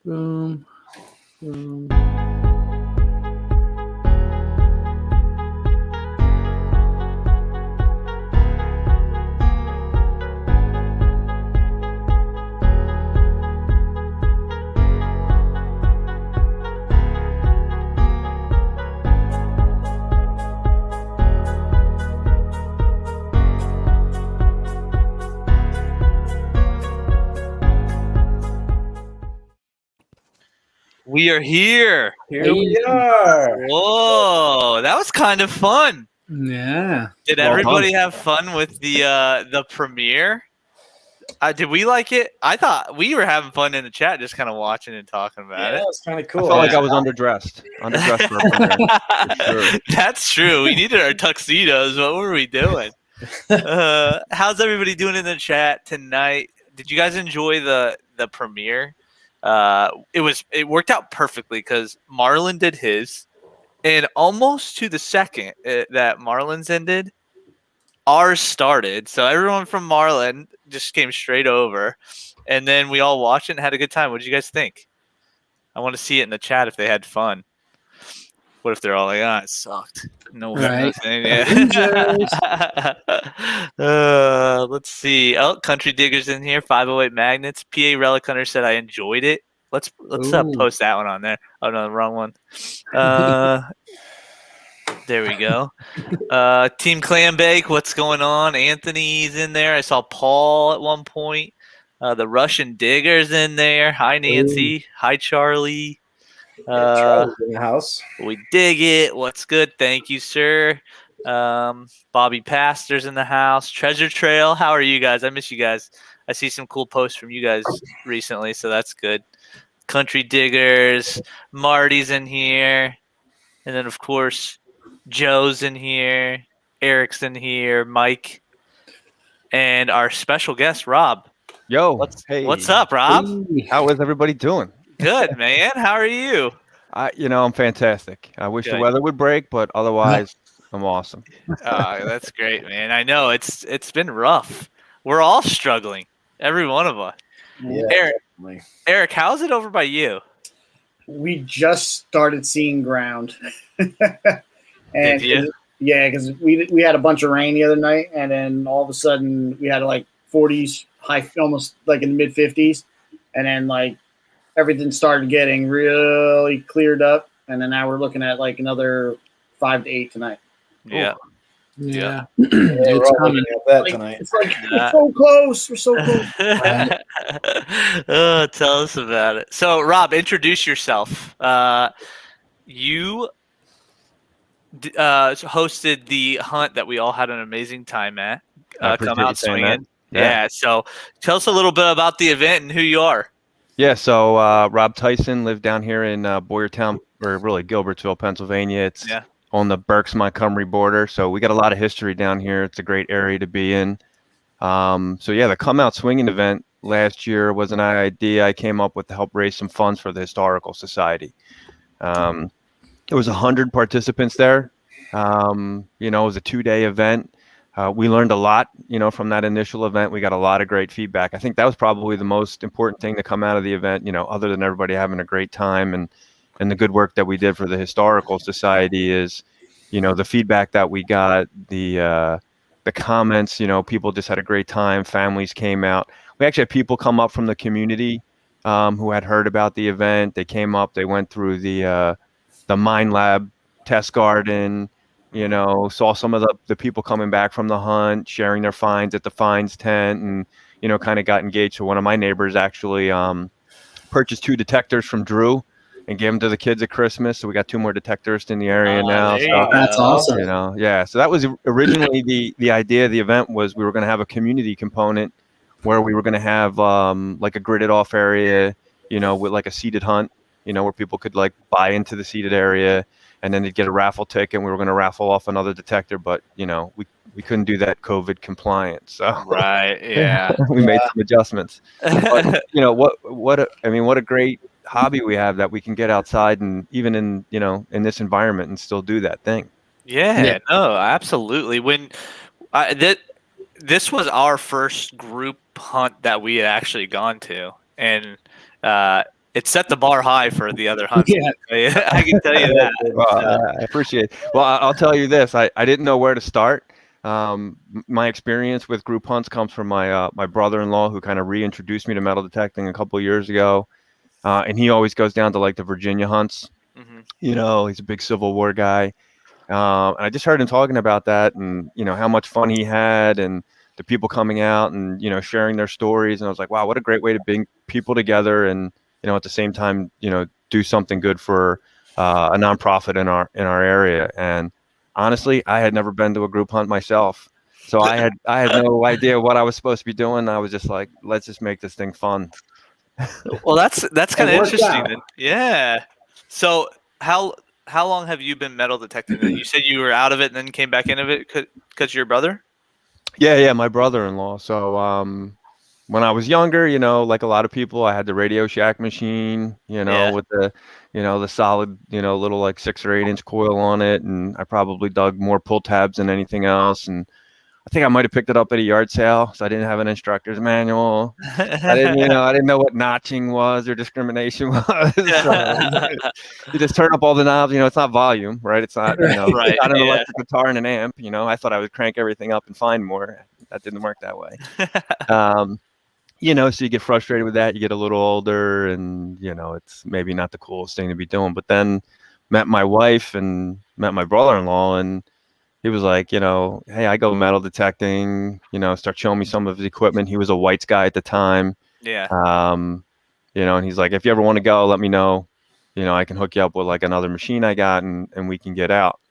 Boom. Boom. We are here. Here we are. Whoa, that was kind of fun. Yeah. Did Well everybody done. have fun with the premiere? Did we like it? I thought we were having fun in the chat, just kind of watching and talking about Yeah, it. it's kind of I cool. felt like I was underdressed for a premiere. For sure. That's true. We needed our tuxedos. What were we doing? How's everybody doing in the chat tonight? Did you guys enjoy the premiere? It worked out perfectly because Marlon did his, and almost to the second that Marlon's ended, ours started. So everyone from Marlon just came straight over, and then we all watched it and had a good time. What did you guys think? I want to see it in the chat if they had fun. What if they're all like, "Ah, it sucked." No, Right. nothing. Yeah. Let's see. Oh, Country Diggers in here. 508 Magnets. PA Relic Hunter said I enjoyed it. Let's Ooh. post that one on there. Oh no, the wrong one. There we go. Team Clambake, what's going on? Anthony's in there. I saw Paul at one point. The Russian Diggers in there. Hi Nancy. Hi Charlie. Charlie's in the house. We dig it. What's good? Thank you, sir. Bobby Pastor's in the house. Treasure Trail. How are you guys? I miss you guys. I see some cool posts from you guys recently, so that's good. Country Diggers. Marty's in here. And then, of course, Joe's in here. Eric's in here. Mike. And our special guest, Rob. Yo, What's up, Rob? How is everybody doing? Good, man. How are you? I'm fantastic. I wish Good. the weather would break, but otherwise, I'm awesome. That's great, man. I know it's been rough. We're all struggling, every one of us. Yeah, Eric, Eric, how's it over by you? We just started seeing ground. And Did you? Yeah, because we had a bunch of rain the other night, and then all of a sudden we had like 40s, high, almost like in the mid 50s, and then like everything started getting really cleared up, and then now we're looking at like another 5 to 8 tonight. Yeah. Yeah. we're It's all coming. looking at that Like, tonight. it's like we're so close. We're so close. Oh, tell us about it. So, Rob, introduce yourself. You hosted the hunt that we all had an amazing time at. I appreciate Come you out saying swinging. that. Yeah. So, tell us a little bit about the event and who you are. Yeah, so Rob Tyson lived down here in Boyertown, or really Gilbertsville, Pennsylvania. It's on the Berks-Montgomery border, so we got a lot of history down here. It's a great area to be in. The Come Out Swinging event last year was an idea I came up with to help raise some funds for the Historical Society. There was 100 participants there. It was a 2-day event. We learned a lot, from that initial event. We got a lot of great feedback. I think that was probably the most important thing to come out of the event, other than everybody having a great time and the good work that we did for the Historical Society is, the feedback that we got, the comments, people just had a great time. Families came out. We actually had people come up from the community who had heard about the event. They came up, they went through the Mine Lab test garden, saw some of the people coming back from the hunt, sharing their finds at the finds tent, and, kind of got engaged. So one of my neighbors actually purchased 2 detectors from Drew and gave them to the kids at Christmas. So we got 2 more detectors in the area now. So, That's awesome. So that was originally the idea of the event was we were going to have a community component where we were going to have like a gridded off area, with like a seated hunt, where people could like buy into the seated area, and then they'd get a raffle ticket, and we were going to raffle off another detector, but we couldn't do that COVID compliant. So Right. Yeah. we made some adjustments. But, what a great hobby we have that we can get outside and even in this environment and still do that thing. Yeah. No, absolutely. When this was our first group hunt that we had actually gone to, and it set the bar high for the other hunts. Yeah. I can tell you that. Well, I appreciate it. Well, I'll tell you this. I didn't know where to start. My experience with group hunts comes from my brother-in-law, who kind of reintroduced me to metal detecting a couple of years ago. And he always goes down to like the Virginia hunts. Mm-hmm. You know, he's a big Civil War guy. And I just heard him talking about that and, you know, how much fun he had and the people coming out and, you know, sharing their stories. And I was like, wow, what a great way to bring people together and, you know, at the same time, you know, do something good for a nonprofit in our area. And honestly, I had never been to a group hunt myself. So I had no idea what I was supposed to be doing. I was just like, let's just make this thing fun. Well, that's kind of worked interesting. out. Then. Yeah. So how long have you been metal detecting? Then you said you were out of it and then came back into it because your brother. Yeah, my brother-in-law. So when I was younger, you know, like a lot of people, I had the Radio Shack machine, you know, with the, you know, the solid, you know, little like 6 or 8 inch coil on it, and I probably dug more pull tabs than anything else. And I think I might have picked it up at a yard sale, so I didn't have an instructor's manual. I didn't know what notching was or discrimination was. So you just turn up all the knobs. You know, it's not volume, right? It's not, you know, Right, it's not an yeah. electric guitar and an amp. You know, I thought I would crank everything up and find more. That didn't work that way. You know, so you get frustrated with that. You get a little older, and you know, it's maybe not the coolest thing to be doing. But then met my wife and met my brother-in-law, and he was like, you know, hey, I go metal detecting, you know, start showing me some of his equipment. He was a whites guy at the time. Yeah. You know, and he's like, if you ever want to go, let me know. You know, I can hook you up with like another machine I got and we can get out.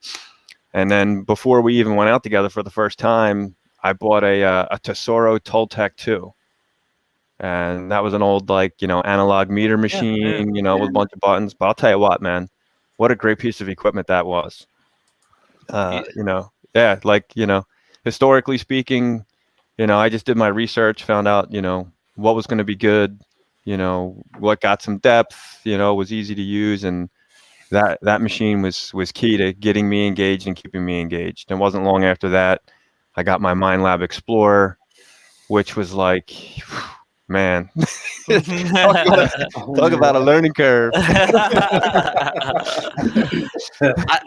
And then before we even went out together for the first time, I bought a Tesoro Toltec 2. And that was an old, like, you know, analog meter machine, you know, with a bunch of buttons. But I'll tell you what, man, what a great piece of equipment that was. You know, yeah, like, you know, historically speaking, you know, I just did my research, found out, you know, what was going to be good, you know, what got some depth, you know, was easy to use. And that machine was key to getting me engaged and keeping me engaged. And it wasn't long after that, I got my Mind Lab Explorer, which was like, man, talk about a learning curve.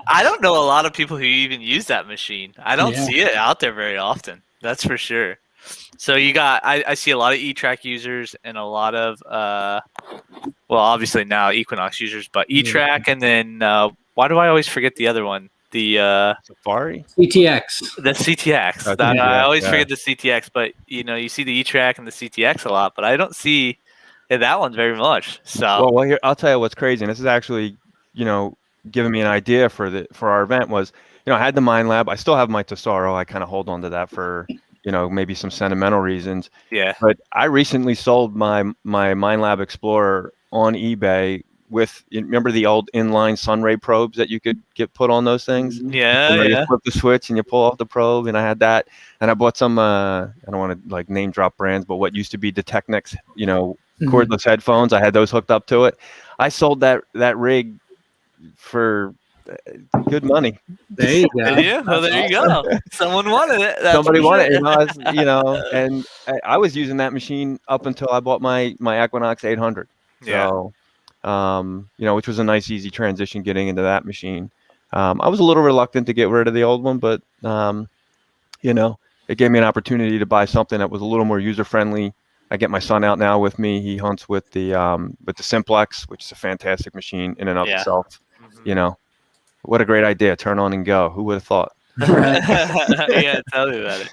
I don't know a lot of people who even use that machine. I don't Yeah. see it out there very often. That's for sure. So you got, I see a lot of E-Track users and a lot of, well, obviously now Equinox users, but E-Track and then, why do I always forget the other one? The Safari? CTX. The CTX. Oh, I always yeah. forget the CTX, but you know, you see the E-Track and the CTX a lot, but I don't see that one very much. So Well, here, I'll tell you what's crazy, and this is actually, you know, giving me an idea for our event was, you know, I had the Mind Lab. I still have my Tesoro. I kind of hold on to that for, you know, maybe some sentimental reasons. yeah. But I recently sold my Mind Lab Explorer on eBay with, you remember the old inline sunray probes that you could get put on those things? Yeah, You know, yeah. you flip the switch and you pull off the probe, and I had that. And I bought some, I don't want to like name drop brands, but what used to be Detecnics, you know, cordless headphones. I had those hooked up to it. I sold that rig for good money. There you go. Yeah, well, there you go. Someone wanted it. That's Somebody for wanted sure. it, you know, and I was using that machine up until I bought my Equinox 800. Yeah. So, you know, which was a nice, easy transition getting into that machine. I was a little reluctant to get rid of the old one, but, you know, it gave me an opportunity to buy something that was a little more user-friendly. I get my son out now with me. He hunts with the Simplex, which is a fantastic machine in and of itself. Mhm. You know, what a great idea. Turn on and go. Who would have thought? Yeah, tell me about it.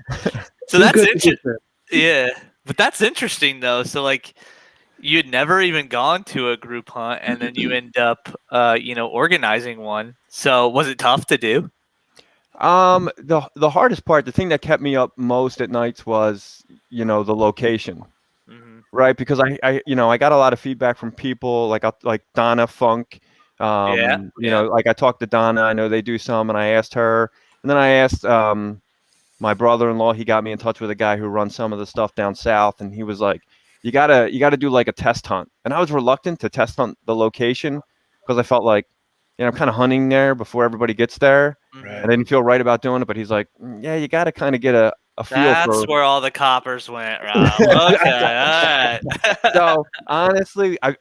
So that's interesting. Yeah, but that's interesting though. So like, you'd never even gone to a group hunt, and then you end up, you know, organizing one. So was it tough to do? The hardest part, the thing that kept me up most at nights was, you know, the location. Mm-hmm. Right, because I you know, I got a lot of feedback from people like Donna Funk. You know, like I talked to Donna, I know they do some, and I asked her, and then I asked my brother-in-law. He got me in touch with a guy who runs some of the stuff down south, and he was like, you gotta do like a test hunt. And I was reluctant to test hunt the location because I felt like, you know, I'm kind of hunting there before everybody gets there. Mm-hmm. I didn't feel right about doing it, but he's like, yeah, you got to kind of get a a feel That's for. where all the coppers went, Rob. Okay, all right. So honestly, I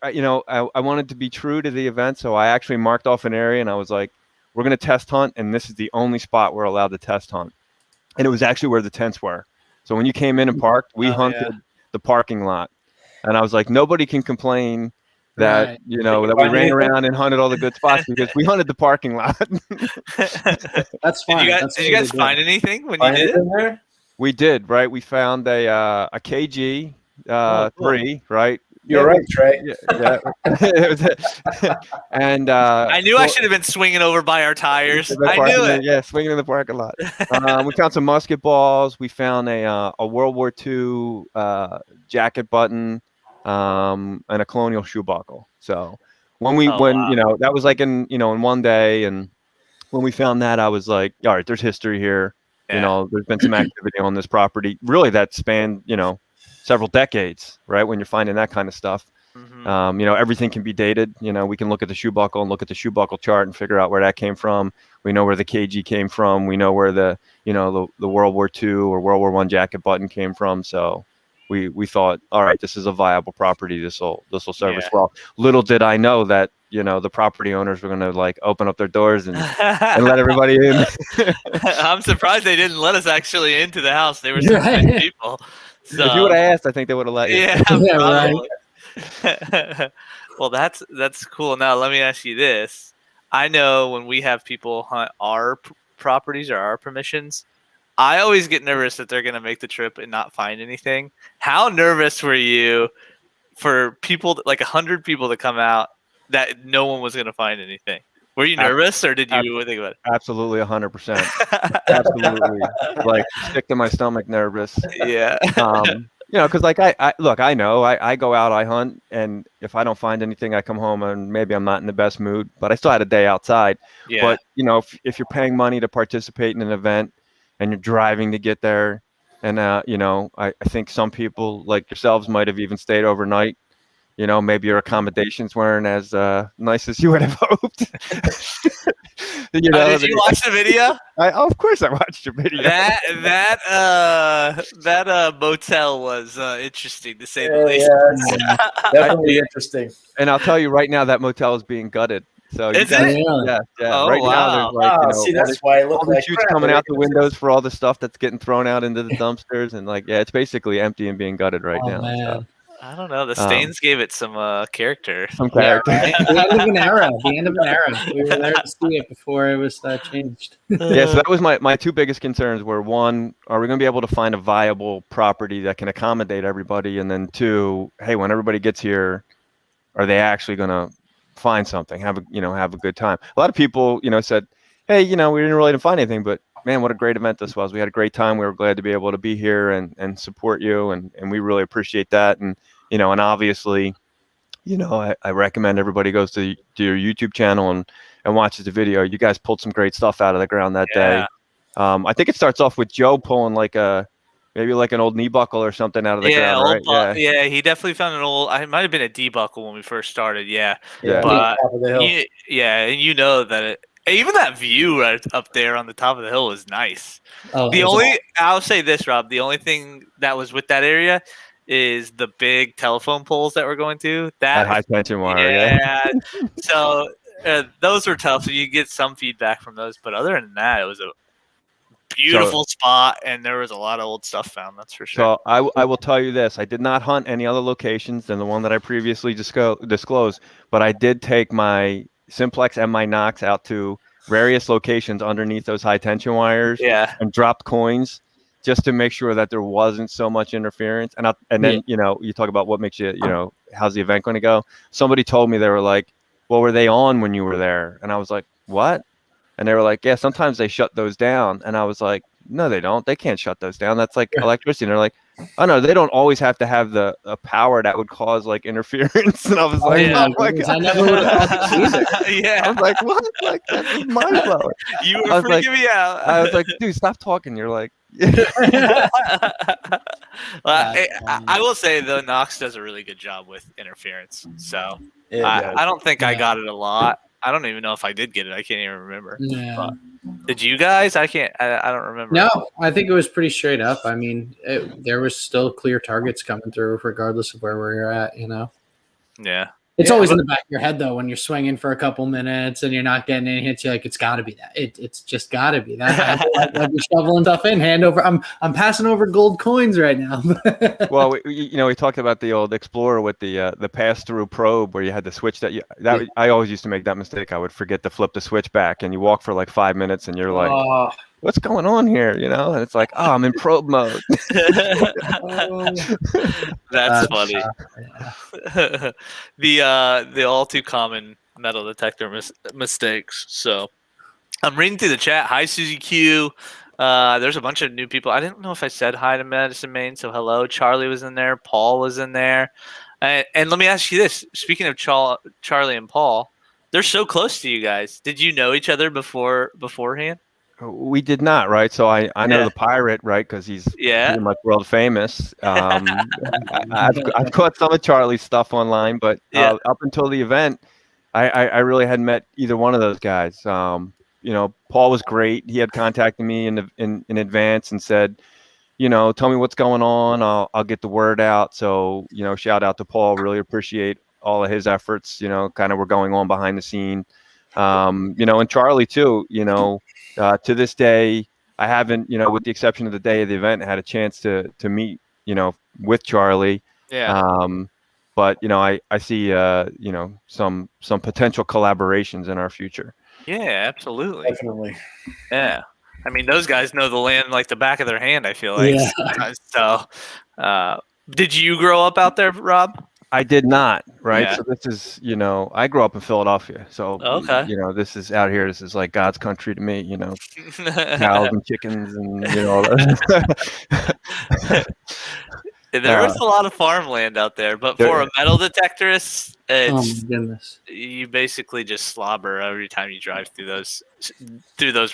wanted to be true to the event, so I actually marked off an area, and I was like, we're going to test hunt, and this is the only spot we're allowed to test hunt. And it was actually where the tents were. So when you came in and parked, we hunted the parking lot. And I was like, nobody can complain that, Right. that we ran around and hunted all the good spots because we hunted the parking lot. That's fine. Did you guys find anything when you did? In there? We did, right? We found a KG 3, right? You're right, Trey. Yeah. And I knew I should have been swinging over by our tires. I knew it. Yeah, swinging in the parking lot. We found some musket balls. We found a World War II jacket button and a colonial shoe buckle. So that was like in one day, and when we found that, I was like, all right, there's history here. Yeah. There's been some activity on this property, really that spanned several decades, right? When you're finding that kind of stuff. Mm-hmm. Everything can be dated. We can look at the shoe buckle and look at the shoe buckle chart and figure out where that came from. We know where the KG came from. We know where the World War II or World War I jacket button came from. So we thought, all right, this is a viable property. This will serve us well. Little did I know that the property owners were going to like open up their doors and let everybody in. I'm surprised they didn't let us actually into the house. They were some nice people. So, if you would have asked, I think they would have let you. Yeah, probably. Right. Well, that's cool. Now let me ask you this: I know when we have people hunt our properties or our permissions, I always get nervous that they're going to make the trip and not find anything. How nervous were you for people, like 100 people, to come out that no one was going to find anything? Were you nervous, or did you think about it? Absolutely, 100%. Absolutely, like sick to my stomach, nervous. Yeah. Because like I know I go out, I hunt, and if I don't find anything, I come home and maybe I'm not in the best mood, but I still had a day outside. Yeah. But if you're paying money to participate in an event and you're driving to get there, and I think some people like yourselves might have even stayed overnight. Maybe your accommodations weren't as nice as you would have hoped. Did you watch the video? Of course I watched your video. That motel was interesting, to say the least. Yeah, definitely interesting. And I'll tell you right now, that motel is being gutted. So is it? Yeah. Oh, right wow. now, there's See, that's why it looks all the like shoots coming out the windows for all the stuff that's getting thrown out into the dumpsters, and it's basically empty and being gutted right now. Man. So. I don't know. The stains gave it some character. Some character. Yeah, right? The end of an era. The end of an era. We were there to see it before it was changed. Yeah, so that was my two biggest concerns were, one, are we going to be able to find a viable property that can accommodate everybody? And then two, hey, when everybody gets here, are they actually going to find something, have a good time? A lot of people, said, hey, we didn't really find anything, but man, what a great event this was. We had a great time. We were glad to be able to be here and support you. And we really appreciate that. And, and obviously, I recommend everybody goes to your YouTube channel and watches the video. You guys pulled some great stuff out of the ground that day. I think it starts off with Joe pulling maybe like an old knee buckle or something out of the ground, right? Yeah, he definitely found an old. It might have been a D buckle when we first started. Yeah. Yeah. But and that even that view right up there on the top of the hill was nice. I'll say this, Rob. The only thing that was with that area is the big telephone poles that we're going to. That high tension wire. Yeah. So those were tough. So you get some feedback from those, but other than that, it was a beautiful spot, and there was a lot of old stuff found. That's for sure. So I will tell you this: I did not hunt any other locations than the one that I previously disclosed, but I did take my Simplex and my Knox out to various locations underneath those high tension wires, and dropped coins just to make sure that there wasn't so much interference. And then you talk about what makes you how's the event going to go. Somebody told me, they were like, well, were they on when you were there? And I was like, what? And they were like, yeah, sometimes they shut those down. And I was like, no, they don't. They can't shut those down. That's like electricity. And they're like, oh no, they don't always have to have the power that would cause like interference. And I was like, I never would have thought this either. Yeah. I was like, what? Like, that's mind blowing. You were freaking me out. I was like, dude, stop talking. You're like, I will say though, Knox does a really good job with interference. So I don't think I got it a lot. I don't even know if I did get it. I can't even remember. Yeah. Did you guys? I can't. I don't remember. No, I think it was pretty straight up. I mean, there was still clear targets coming through, regardless of where we're at. Yeah. It's Yeah, always but- in the back of your head though when you're swinging for a couple minutes and you're not getting any hits. You're like, it's got to be that. It's just got to be that. I'd be shoveling stuff in, hand over. I'm passing over gold coins right now. Well, we talked about the old Explorer with the pass-through probe where you had to switch that. I always used to make that mistake. I would forget to flip the switch back, and you walk for like 5 minutes, and you're like, "What's going on here?" And it's like, "Oh, I'm in probe mode." That's funny. The all too common metal detector mistakes. So I'm reading through the chat. Hi, Susie Q. There's a bunch of new people. I didn't know if I said hi to Madison Maine, so hello. Charlie was in there. Paul was in there. And let me ask you this. Speaking of Charlie and Paul, they're so close to you guys. Did you know each other beforehand? We did not, right? So I know the pirate, right? Because he's pretty much world famous. I've caught some of Charlie's stuff online, but up until the event, I really hadn't met either one of those guys. Paul was great. He had contacted me in advance and said, tell me what's going on. I'll get the word out. So shout out to Paul. Really appreciate all of his efforts. Kind of we're going on behind the scene. And Charlie too. To this day, I haven't, with the exception of the day of the event, had a chance to meet, with Charlie. Yeah. But I see, some potential collaborations in our future. Yeah, absolutely. Definitely. Yeah. I mean, those guys know the land like the back of their hand, I feel like. Yeah. So, did you grow up out there, Rob? I did not, right? Yeah. So this is, I grew up in Philadelphia. So, Okay. this is out here. This is like God's country to me, cows and chickens and, all that. There was a lot of farmland out there, but for a metal detectorist, Oh my goodness! you basically just slobber every time you drive through those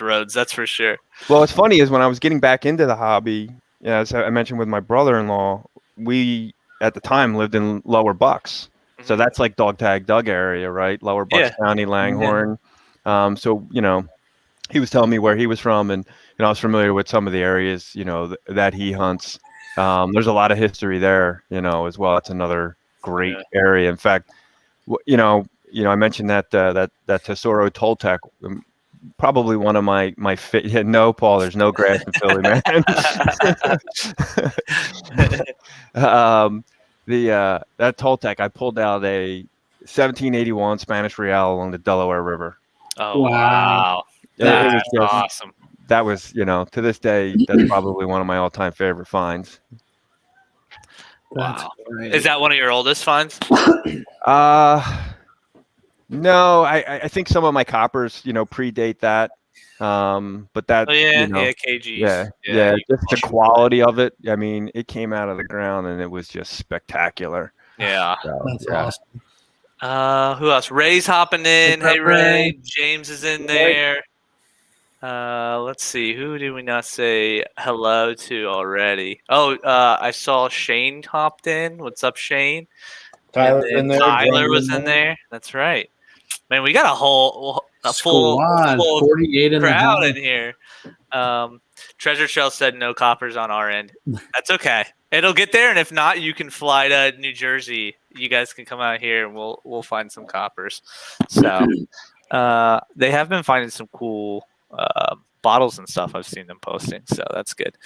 roads. That's for sure. Well, what's funny is when I was getting back into the hobby, as I mentioned with my brother-in-law, we at the time lived in Lower Bucks, so that's like Dog Tag Doug area, right? Lower Bucks County, Langhorne. So he was telling me where he was from, and I was familiar with some of the areas, that he hunts. There's a lot of history there, as well. It's another great area. In fact, I mentioned that Tesoro Toltec, probably one of my no, Paul, there's no grass in Philly, man. That Toltec, I pulled out a 1781 Spanish Real along the Delaware River. Oh wow, that's awesome. That was, to this day, that's probably one of my all-time favorite finds. Wow. Is that one of your oldest finds? No, I think some of my coppers, predate that. But that, kgs. Yeah, just the quality of it. I mean, it came out of the ground and it was just spectacular. Yeah. So, That's awesome. Who else? Ray's hopping in. Hey, Ray. James is in there. Let's see. Who did we not say hello to already? Oh, I saw Shane hopped in. What's up, Shane? Tyler's in there. Tyler was in there. That's right. Man, we got a full 48 in crowd the in here. Treasure Shell said no coppers on our end. That's okay. It'll get there, and if not, you can fly to New Jersey. You guys can come out here, and we'll find some coppers. So they have been finding some cool bottles and stuff. I've seen them posting, so that's good.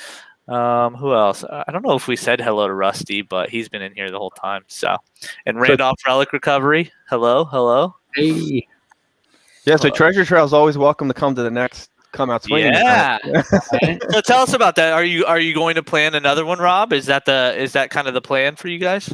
Who else? I don't know if we said hello to Rusty, but he's been in here the whole time. So, and Randolph Relic Recovery. Hello. Hey. Yeah, so Treasure Trail is always welcome to come to the next Come Out Swinging. Yeah. So tell us about that. Are you going to plan another one, Rob? Is that kind of the plan for you guys?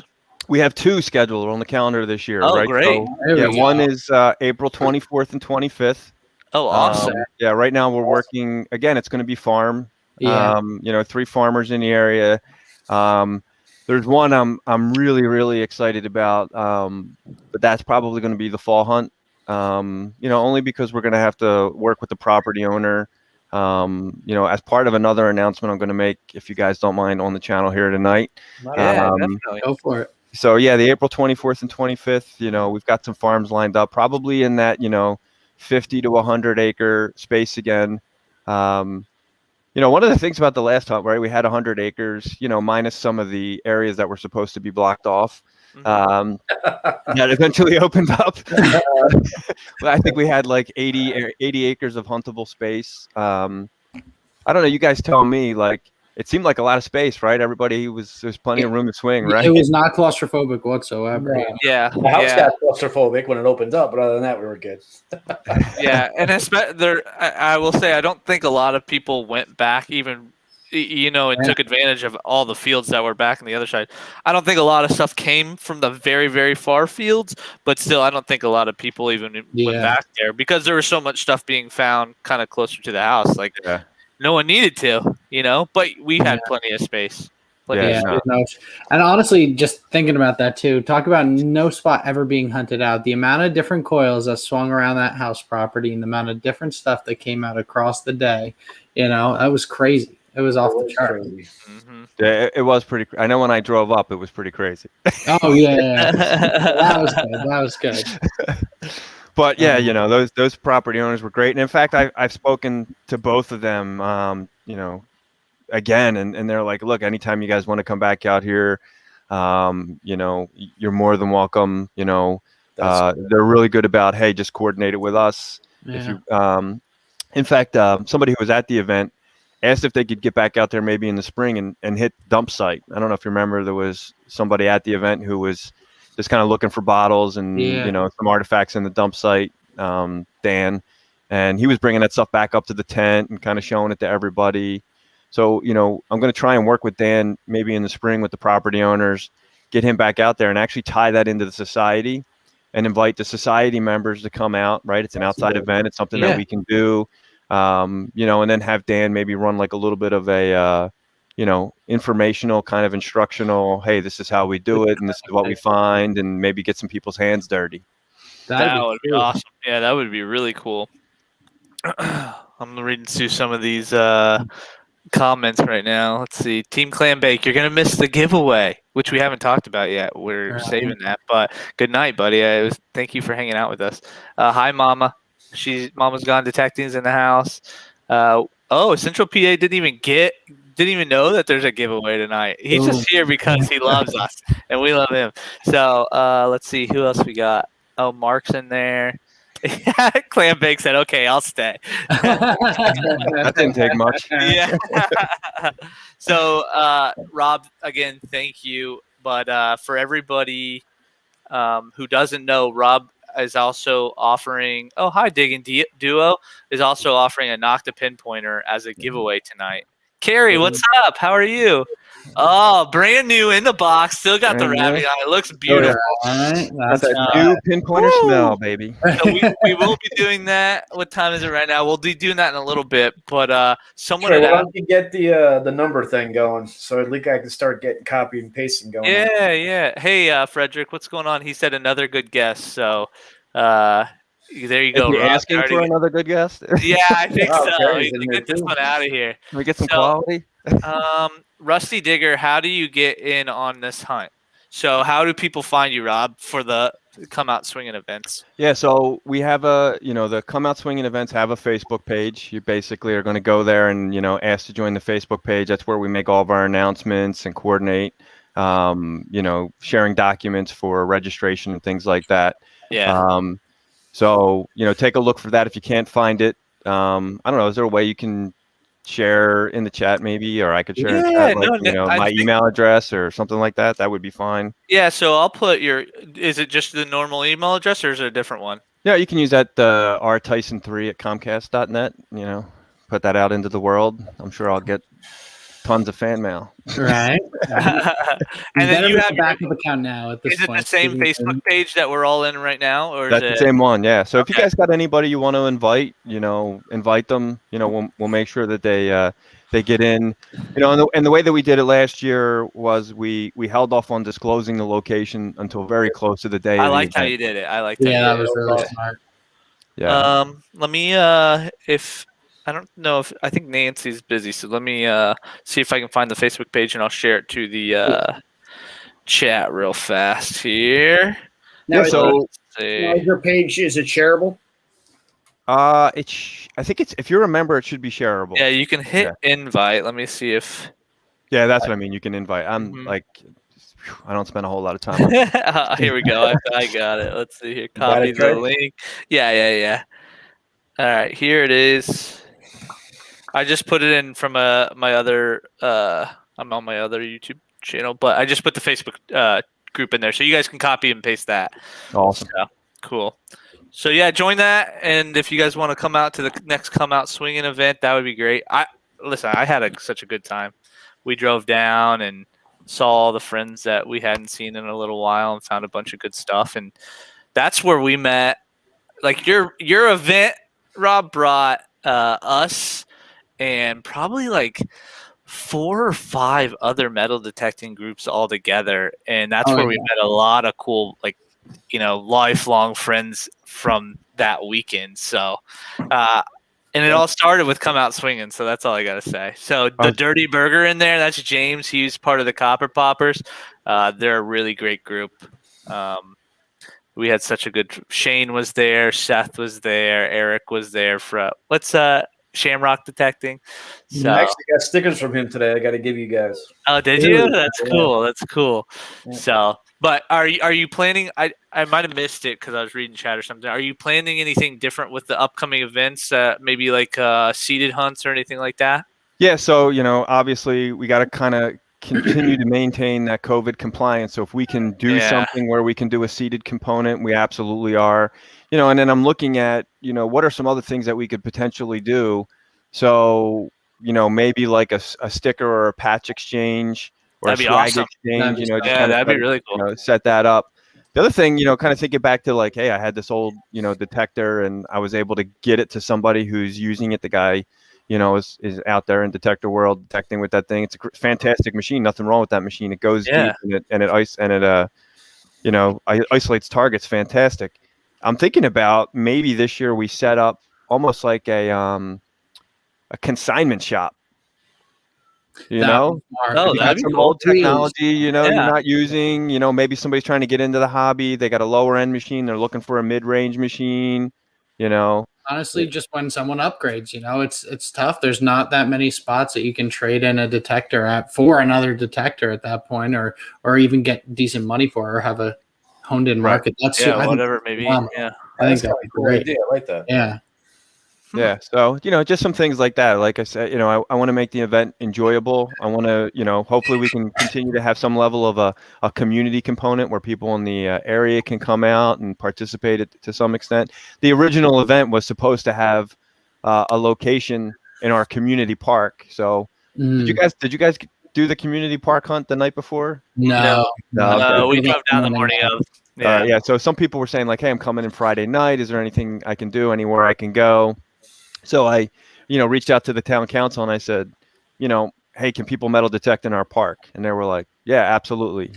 We have two scheduled on the calendar this year. Oh, right? great. So, one is April 24th and 25th. Oh, awesome. Right now we're working, again, it's going to be farm. Yeah. 3 farmers in the area. There's one I'm really, really excited about, but that's probably going to be the fall hunt. Only because we're going to have to work with the property owner. As part of another announcement I'm going to make, if you guys don't mind, on the channel here tonight. Yeah, definitely. Go for it. So yeah, the April 24th and 25th, we've got some farms lined up, probably in that, 50 to 100 acre space again. One of the things about the last hunt, right? We had 100 acres, minus some of the areas that were supposed to be blocked off. That eventually opened up. I think we had like 80 acres of huntable space. I don't know. You guys tell me. Like, it seemed like a lot of space, right? There's plenty of room to swing, right? It was not claustrophobic whatsoever. Yeah. Yeah, The house got claustrophobic when it opened up, but other than that, we were good. yeah, and I will say I don't think a lot of people went back even, and took advantage of all the fields that were back on the other side. I don't think a lot of stuff came from the very, very far fields, but still, I don't think a lot of people even went back there because there was so much stuff being found kind of closer to the house. Like, no one needed to, but we had plenty of space. And honestly, just thinking about that too, talk about no spot ever being hunted out. The amount of different coils that swung around that house property and the amount of different stuff that came out across the day, that was crazy. It was off the chart. Yeah, it was pretty. I know when I drove up, it was pretty crazy. Oh yeah. That was good. That was good. But yeah, those property owners were great, and in fact, I've spoken to both of them, again, and they're like, look, anytime you guys want to come back out here, you're more than welcome. They're really good about, hey, just coordinate it with us. Yeah. If you, in fact, somebody who was at the event asked if they could get back out there maybe in the spring and hit dump site. I don't know if you remember, there was somebody at the event who was just kind of looking for bottles and some artifacts in the dump site, Dan, and he was bringing that stuff back up to the tent and kind of showing it to everybody. So I'm going to try and work with Dan maybe in the spring with the property owners, get him back out there and actually tie that into the society and invite the society members to come out. Right, it's an outside event. It's something that we can do, and then have Dan maybe run like a little bit of a informational kind of instructional, hey, this is how we do it and this is what we find, and maybe get some people's hands dirty. That would be awesome. Yeah, that would be really cool. I'm reading through some of these comments right now. Let's see. Team Clam Bake, you're going to miss the giveaway, which we haven't talked about yet. We're saving that, but good night, buddy. Thank you for hanging out with us. Hi, Mama. Mama's gone. Detectives in the house. Central PA didn't even know that there's a giveaway tonight. He's just here because he loves us and we love him. So let's see who else we got. Oh, Mark's in there. Clam Bake said, "Okay, I'll stay." That didn't take much. Yeah. So Rob, again, thank you. But for everybody who doesn't know, Rob is also offering. Oh, hi, Digging Duo is also offering a Knock the Pinpointer as a giveaway tonight. Carrie, what's up? How are you? Oh, brand new in the box. Still got the rabbit on. It looks beautiful. That's a new pinpointer smell, baby. So we will be doing that. What time is it right now? We'll be doing that in a little bit. But someone why don't you get the number thing going so at least I can start getting copy and pasting going. Yeah. Hey, Frederick, what's going on? He said another good guest. So there you go. Are you asking for another good guest? Yeah, I think so. We can get this one out of here. Can we get some quality? Rusty Digger, how do you get in on this hunt? So how do people find you, Rob, for the Come Out Swinging events? Yeah, so we have the Come Out Swinging events have a Facebook page. You basically are going to go there and, ask to join the Facebook page. That's where we make all of our announcements and coordinate, sharing documents for registration and things like that. Yeah. So, take a look for that if you can't find it. I don't know. Is there a way you can share in the chat maybe, or I could share in the chat, my email address or something like that? That would be fine. Yeah, so I'll put is it just the normal email address or is it a different one? Yeah, you can use that rtyson3@comcast.net, put that out into the world. I'm sure I'll get tons of fan mail. Right. And then you have a backup account now at this point. Is it the same Facebook page that we're all in right now, or that's the same one? Yeah. So if you guys got anybody you want to invite, invite them. We'll make sure that they get in. And the way that we did it last year was we held off on disclosing the location until very close to the day. I liked how you did it. That was really smart. Yeah. Let me if. I don't know if I think Nancy's busy, so let me see if I can find the Facebook page and I'll share it to the chat real fast here. Now, so your page, is it shareable? I think it's, if you're a member, it should be shareable. Yeah, you can hit invite. Let me see if. Yeah, that's what I mean. You can invite. I'm like, I don't spend a whole lot of time. Here we go. I got it. Let's see here. got Copy it, the Trey? link. Yeah. All right, here it is. I just put it in from my other. I'm on my other YouTube channel, but I just put the Facebook group in there, so you guys can copy and paste that. Awesome. So, cool. So yeah, join that, and if you guys want to come out to the next Come Out Swinging event, that would be great. I had such a good time. We drove down and saw all the friends that we hadn't seen in a little while, and found a bunch of good stuff, and that's where we met. Like your event, Rob, brought us and probably like 4 or 5 other metal detecting groups all together, and that's where we met a lot of cool, like, lifelong friends from that weekend. So and it all started with Come Out Swinging, so that's all I gotta say. So the Dirty Burger in there, that's James. He's part of the Copper Poppers. They're a really great group. We had such a good. Shane was there, Seth was there, Eric was there for Shamrock Detecting. So I actually got stickers from him today. I got to give you guys. Oh, did you? That's cool. That's cool. Yeah. So, but are you planning? I might have missed it because I was reading chat or something. Are you planning anything different with the upcoming events? Maybe like seated hunts or anything like that? Yeah. So obviously we got to kind of continue to maintain that COVID compliance. So if we can do something where we can do a seated component, we absolutely are. And then I'm looking at, what are some other things that we could potentially do? So, maybe like a sticker or a patch exchange or that'd a be swag awesome. exchange, That'd be really cool. Set that up. The other thing, kind of thinking back to like, hey, I had this old, detector and I was able to get it to somebody who's using it. The guy, is out there in detector world detecting with that thing. It's a fantastic machine. Nothing wrong with that machine. It goes deep and it isolates targets. Fantastic. I'm thinking about maybe this year we set up almost like a consignment shop. that'd be some cool. old technology, you're not using. Maybe somebody's trying to get into the hobby. They got a lower end machine. They're looking for a mid range machine. Honestly, just when someone upgrades, it's tough. There's not that many spots that you can trade in a detector at for another detector at that point, or even get decent money for, or have a honed in market. That's whatever, maybe. Yeah, I think that'd be great. Idea. I like that. Yeah. Yeah. So, just some things like that. Like I said, I want to make the event enjoyable. I want to, hopefully we can continue to have some level of a community component where people in the area can come out and participate to some extent. The original event was supposed to have a location in our community park. So did you guys do the community park hunt the night before? No. We drove down the morning of. Yeah. So some people were saying like, hey, I'm coming in Friday night. Is there anything I can do? Anywhere I can go? So I, reached out to the town council and I said, hey, can people metal detect in our park? And they were like, yeah, absolutely.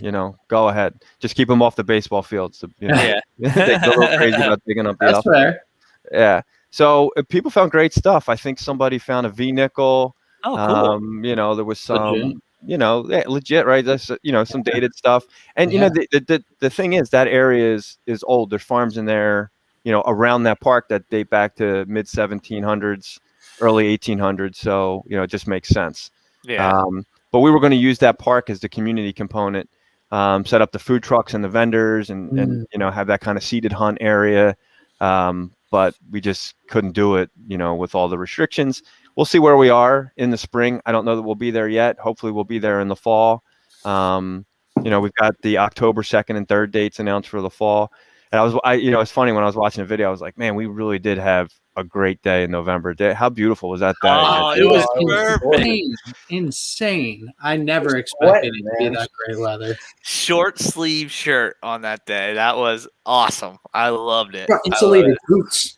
Go ahead. Just keep them off the baseball fields. They get a little crazy about digging up the That's fair. Yeah. So people found great stuff. I think somebody found a V-nickel. Oh, cool. There was some, legit, right? That's, some dated stuff. And, the thing is that area is old. There's farms in there, around that park that date back to mid 1700s, early 1800s. So, it just makes sense. Yeah. But we were going to use that park as the community component, set up the food trucks and the vendors and have that kind of seated hunt area. But we just couldn't do it, with all the restrictions. We'll see where we are in the spring. I don't know that we'll be there yet. Hopefully we'll be there in the fall. We've got the October 2nd and 3rd dates announced for the fall. And it's funny when I was watching the video, I was like, man, we really did have a great day in November. How beautiful was that day? Oh, it was insane. I never expected it to be that great weather. Short sleeve shirt on that day. That was awesome. I loved it. Insulated boots.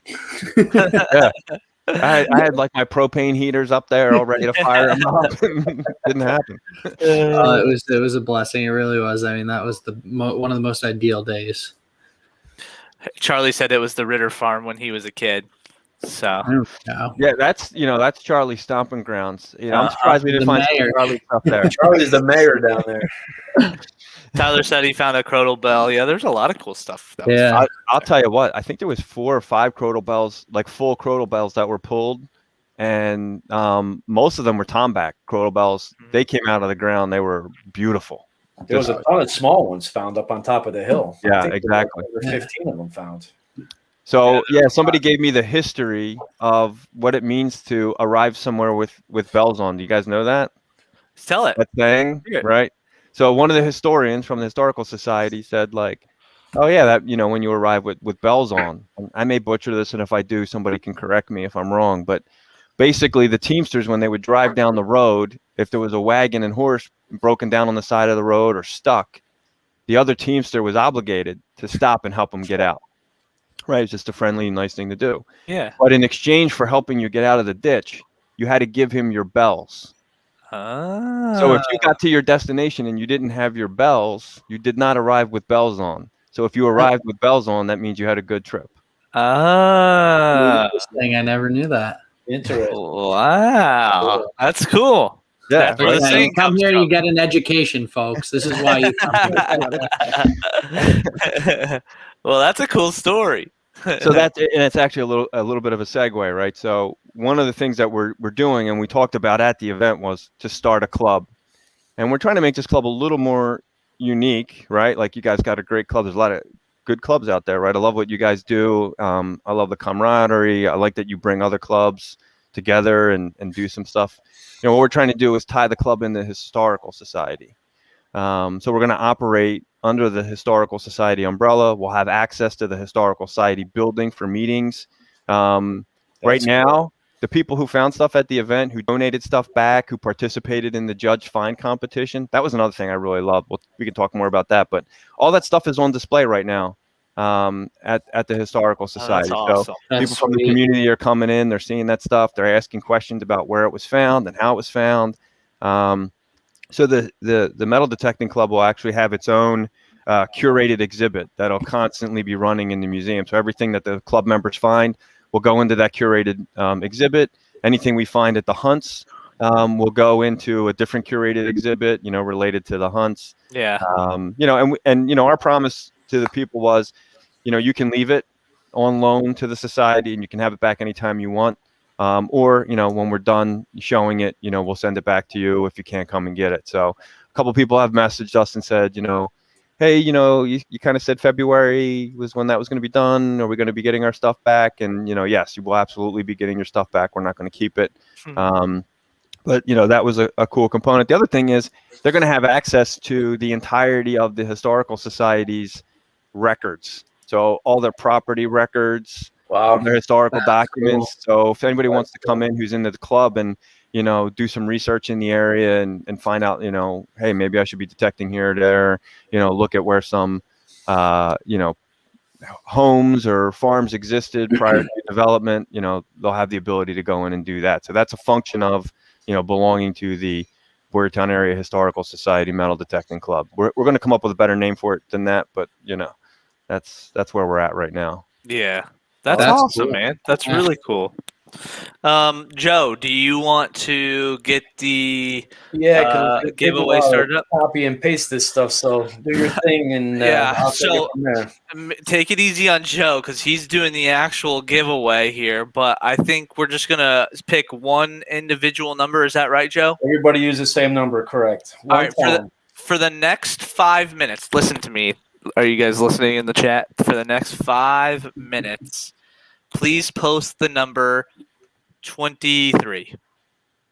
Yeah. I had like my propane heaters up there all ready to fire them up. Didn't happen. It was a blessing. It really was. I mean, that was one of the most ideal days. Charlie said it was the Ritter farm when he was a kid. So yeah, that's Charlie's stomping grounds. I'm surprised we didn't find Charlie stuff there. Charlie's the mayor down there. Tyler said he found a Crodal Bell. Yeah, there's a lot of cool stuff. That was Yeah. fun. I'll tell you what. I think there was 4 or 5 Crodal Bells, like full Crodal Bells, that were pulled, and most of them were tomback Crodal Bells. They came out of the ground. They were beautiful. There was a ton of small ones found up on top of the hill. I Yeah, think exactly. There were 15 of them found. So yeah, somebody gave me the history of what it means to arrive somewhere with bells on. Do you guys know that? Tell it. That thing, Yeah. right? So one of the historians from the Historical Society said, like, oh yeah, that, you know, when you arrive with bells on. And I may butcher this, and if I do, somebody can correct me if I'm wrong. But basically, the Teamsters, when they would drive down the road, if there was a wagon and horse broken down on the side of the road or stuck, the other Teamster was obligated to stop and help them get out. Right, it's just a friendly, nice thing to do. Yeah. But in exchange for helping you get out of the ditch, you had to give him your bells. So if you got to your destination and you didn't have your bells, you did not arrive with bells on. So if you arrived with bells on, that means you had a good trip. Interesting. I never knew that. Interesting. Wow, that's cool. Yeah, That's where the Yeah, saying you come comes here, from. you get an education, folks. This is why you come here. Well, that's a cool story. So that's, and it's actually a little bit of a segue, right? So one of the things that we're doing, and we talked about at the event, was to start a club, and we're trying to make this club a little more unique, right? Like, you guys got a great club. There's a lot of good clubs out there, right? I love what you guys do. I love the camaraderie. I like that you bring other clubs together and do some stuff. You know, what we're trying to do is tie the club in the Historical Society. So we're going to operate under the Historical Society umbrella. We'll have access to the Historical Society building for meetings. Right now, the people who found stuff at the event, who donated stuff back, who participated in the judge find competition, that was another thing I really loved. We can talk more about that, but all that stuff is on display right now at the Historical Society. That's awesome. So people from the community are coming in, they're seeing that stuff, they're asking questions about where it was found and how it was found. So the Metal Detecting Club will actually have its own curated exhibit that'll constantly be running in the museum. So everything that the club members find will go into that curated exhibit. Anything we find at the hunts will go into a different curated exhibit, you know, related to the hunts. Yeah. You know, and you know, our promise to the people was, you know, you can leave it on loan to the society and you can have it back anytime you want. Or, you know, when we're done showing it, you know, we'll send it back to you if you can't come and get it. So a couple of people have messaged us and said, you know, hey, you know, you kind of said February was when that was going to be done. Are we going to be getting our stuff back? And, you know, yes, you will absolutely be getting your stuff back. We're not going to keep it. But, you know, that was a cool component. The other thing is they're going to have access to the entirety of the Historical Society's records. So all their property records, Wow. their historical documents. So if anybody wants to come in who's into the club and, you know, do some research in the area and find out, you know, hey, maybe I should be detecting here or there, you know, look at where some, you know, homes or farms existed prior to development, you know, they'll have the ability to go in and do that. So that's a function of, you know, belonging to the Boyertown Area Historical Society Metal Detecting Club. We're going to come up with a better name for it than that, but, you know, that's where we're at right now. Yeah. That's That's awesome, cool. man. That's really cool. Joe, do you want to get the giveaway started up? Copy and paste this stuff. So do your thing, and I'll take it from there. Take it easy on Joe because he's doing the actual giveaway here. But I think we're just gonna pick one individual number. Is that right, Joe? Everybody use the same number, correct? All right. For the next 5 minutes, listen to me. Are you guys listening in the chat? For the next 5 minutes, please post the number 23.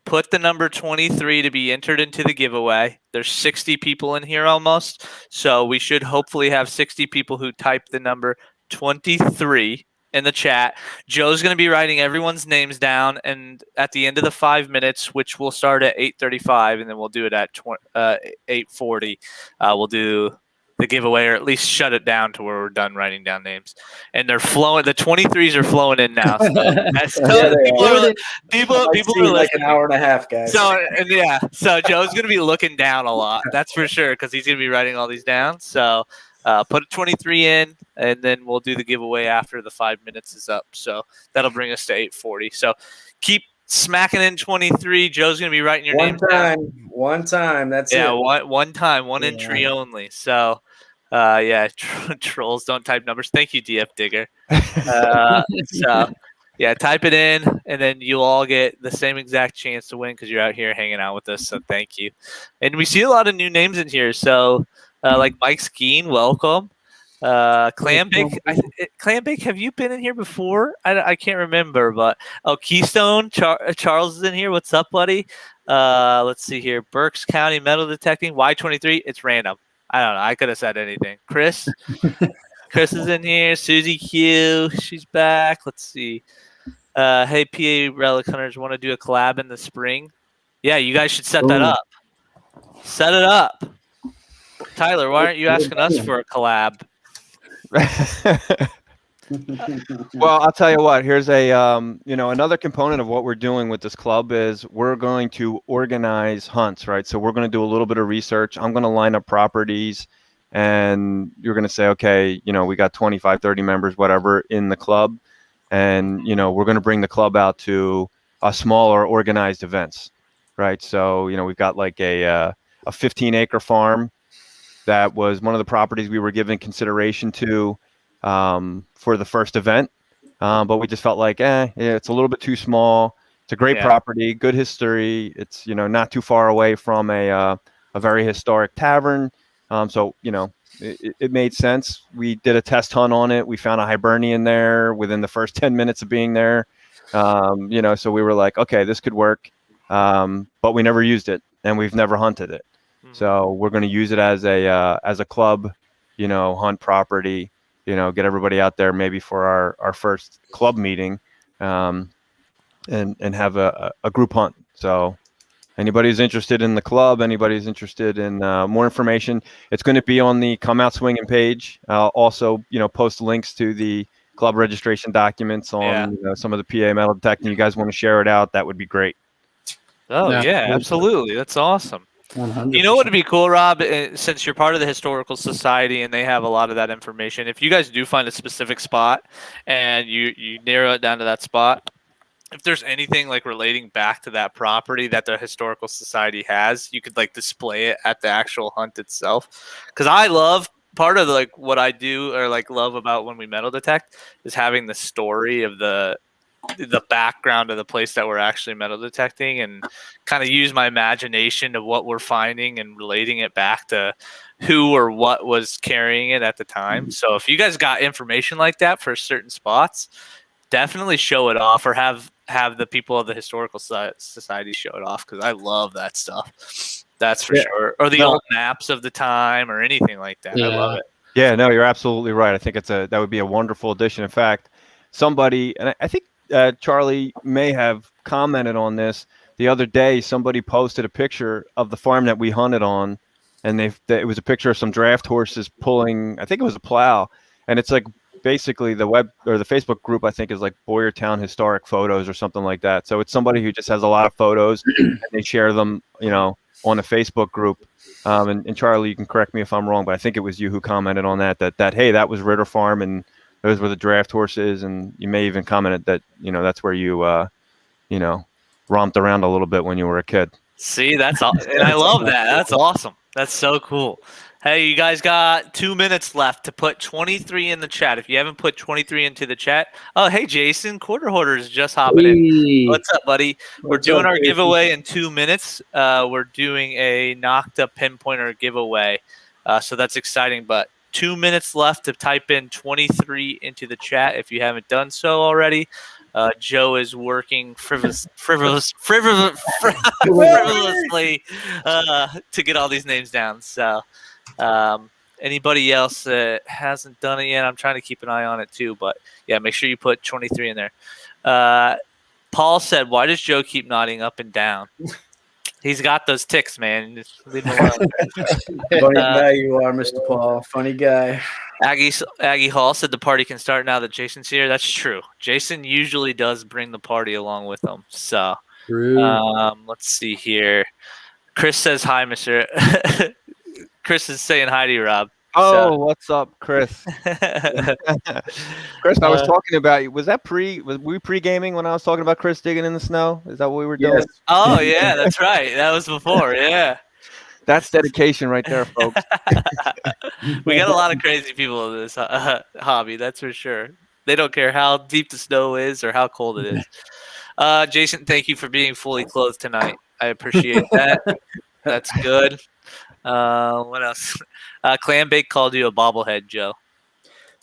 Put the number 23 to be entered into the giveaway. There's 60 people in here almost, so we should hopefully have 60 people who type the number 23 in the chat. Joe's going to be writing everyone's names down, and at the end of the 5 minutes, which will start at 8:35, and then we'll do it at 8:40, we'll do the giveaway, or at least shut it down to where we're done writing down names. And they're flowing. The 23s are flowing in now. So people are listening. Like an hour and a half, guys. So Joe's going to be looking down a lot. That's for sure, because he's going to be writing all these down. So put a 23 in, and then we'll do the giveaway after the 5 minutes is up. So that'll bring us to 8:40. So keep smacking in 23. Joe's gonna be writing your name down. One time. That's Yeah, it. one time, one entry only. So, yeah, trolls don't type numbers. Thank you, DF Digger. So, yeah, type it in, and then you'll all get the same exact chance to win because you're out here hanging out with us. So, thank you. And we see a lot of new names in here. So, like Mike Skeen, welcome. Clambake, Clambake, have you been in here before? I can't remember, but Keystone Charles is in here. What's up, buddy? Let's see here. Berks County Metal Detecting Y23. It's random. I don't know. I could have said anything. Chris is in here. Susie Q, she's back. Let's see. Hey, PA Relic Hunters, want to do a collab in the spring? Yeah, you guys should set that up. Set it up. Tyler, why aren't you asking us for a collab? Well, I'll tell you what, here's a another component of what we're doing with this club is we're going to organize hunts, right? So we're going to do a little bit of research. I'm going to line up properties, and you're going to say, okay, we got 25, 30 members, whatever, in the club, and we're going to bring the club out to a smaller organized events, right? So we've got like a 15-acre farm that was one of the properties we were giving consideration to for the first event, but we just felt like, it's a little bit too small. It's a great property, good history. It's not too far away from a very historic tavern, so it made sense. We did a test hunt on it. We found a Hibernian there within the first 10 minutes of being there, so we were like, okay, this could work, but we never used it, and we've never hunted it. So we're going to use it as a club, hunt property, get everybody out there maybe for our first club meeting, and have a group hunt. So anybody who's interested in the club, anybody who's interested in more information, it's going to be on the Come Out Swinging page. I'll also, post links to the club registration documents on some of the PA metal detecting. You guys want to share it out? That would be great. Oh, yeah, absolutely. That's awesome. 100%. You know what would be cool, Rob? Since you're part of the Historical Society and they have a lot of that information, if you guys do find a specific spot and you narrow it down to that spot, if there's anything like relating back to that property that the Historical Society has, you could like display it at the actual hunt itself. Because I love part of like what I do or like love about when we metal detect is having the story of the background of the place that we're actually metal detecting and kind of use my imagination of what we're finding and relating it back to who or what was carrying it at the time. So if you guys got information like that for certain spots, definitely show it off or have the people of the Historical Society show it off because I love that stuff. That's for sure. Or the old maps of the time or anything like that. I love it. Yeah, no, you're absolutely right. I think that would be a wonderful addition. In fact, somebody, and I think Charlie may have commented on this the other day. Somebody posted a picture of the farm that we hunted on, and it was a picture of some draft horses pulling, I think it was a plow, and it's like basically the web or the Facebook group I think is like Boyertown Historic Photos or something like that. So it's somebody who just has a lot of photos and they share them, on a Facebook group. And Charlie, you can correct me if I'm wrong, but I think it was you who commented on that hey, that was Ritter Farm and those were the draft horses, and you may even commented that that's where you romped around a little bit when you were a kid. See, and I love that. That's awesome. That's so cool. Hey, you guys got 2 minutes left to put 23 in the chat. If you haven't put 23 into the chat, oh hey Jason, Quarter Hoarder is just hopping in. What's up, buddy? We're doing our giveaway in 2 minutes. We're doing a Nocta pinpointer giveaway, so that's exciting. But 2 minutes left to type in 23 into the chat if you haven't done so already. Joe is working frivolously to get all these names down. So anybody else that hasn't done it yet, I'm trying to keep an eye on it too. But yeah, make sure you put 23 in there. Paul said, "Why does Joe keep nodding up and down?" He's got those ticks, man. Just leave him alone. Funny guy you are, Mr. Paul. Funny guy. Aggie Hall said the party can start now that Jason's here. That's true. Jason usually does bring the party along with him. So let's see here. Chris says hi, Mr. Chris is saying hi to you, Rob. Oh, what's up, Chris? Chris, I was talking about you. Was we pre-gaming when I was talking about Chris digging in the snow? Is that what we were doing? Yes. Oh yeah, that's right. That was before. Yeah. That's dedication right there, folks. We got a lot of crazy people in this hobby, that's for sure. They don't care how deep the snow is or how cold it is. Jason, thank you for being fully clothed tonight. I appreciate that. That's good. What else? Clam Bake called you a bobblehead, Joe.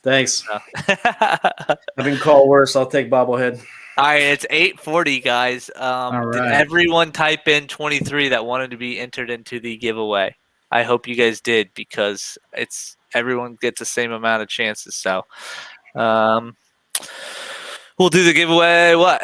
Thanks. So. I've been called worse. I'll take bobblehead. All right, it's 8:40, guys. right. Did everyone type in 23 that wanted to be entered into the giveaway? I hope you guys did, because everyone gets the same amount of chances. So, we'll do the giveaway. What?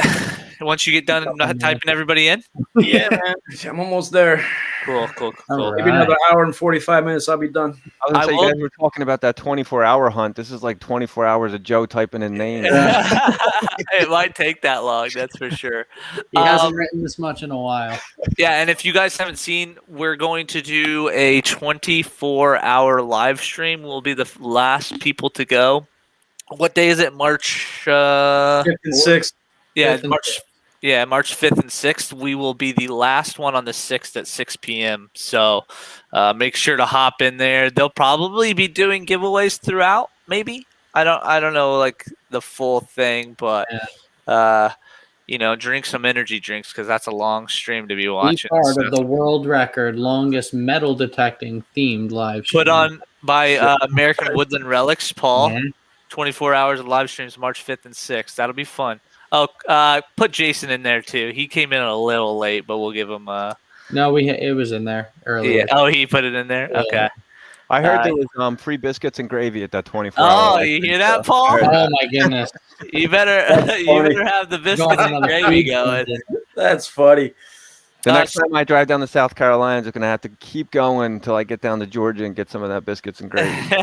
Once you get done typing everybody in? Yeah, man. I'm almost there. Cool. Maybe another hour and 45 minutes. I'll be done. I was gonna say, you guys were talking about that 24-hour hunt. This is like 24 hours of Joe typing in names. It might take that long, that's for sure. He hasn't written this much in a while. Yeah, and if you guys haven't seen, we're going to do a 24-hour live stream. We'll be the last people to go. What day is it? March 5th and 6th. Yeah, March 5th and 6th. We will be the last one on the 6th at 6 p.m. So make sure to hop in there. They'll probably be doing giveaways throughout, maybe. I don't know like the full thing, but drink some energy drinks, because that's a long stream to be watching. Be part of the world record longest metal detecting themed live stream. Put on by American Woodland Relics, Paul. Yeah. 24 hours of live streams, March 5th and 6th. That'll be fun. Oh, put Jason in there too. He came in a little late, but we'll give him. No, it was in there earlier. Yeah. Oh, he put it in there. Yeah. Okay. I heard there was free biscuits and gravy at that 24 Oh, hours. you hear that, Paul? Oh my goodness! You better have the biscuits and gravy going. That's funny. The next time I drive down to South Carolina, I'm just going to have to keep going until I get down to Georgia and get some of that biscuits and gravy.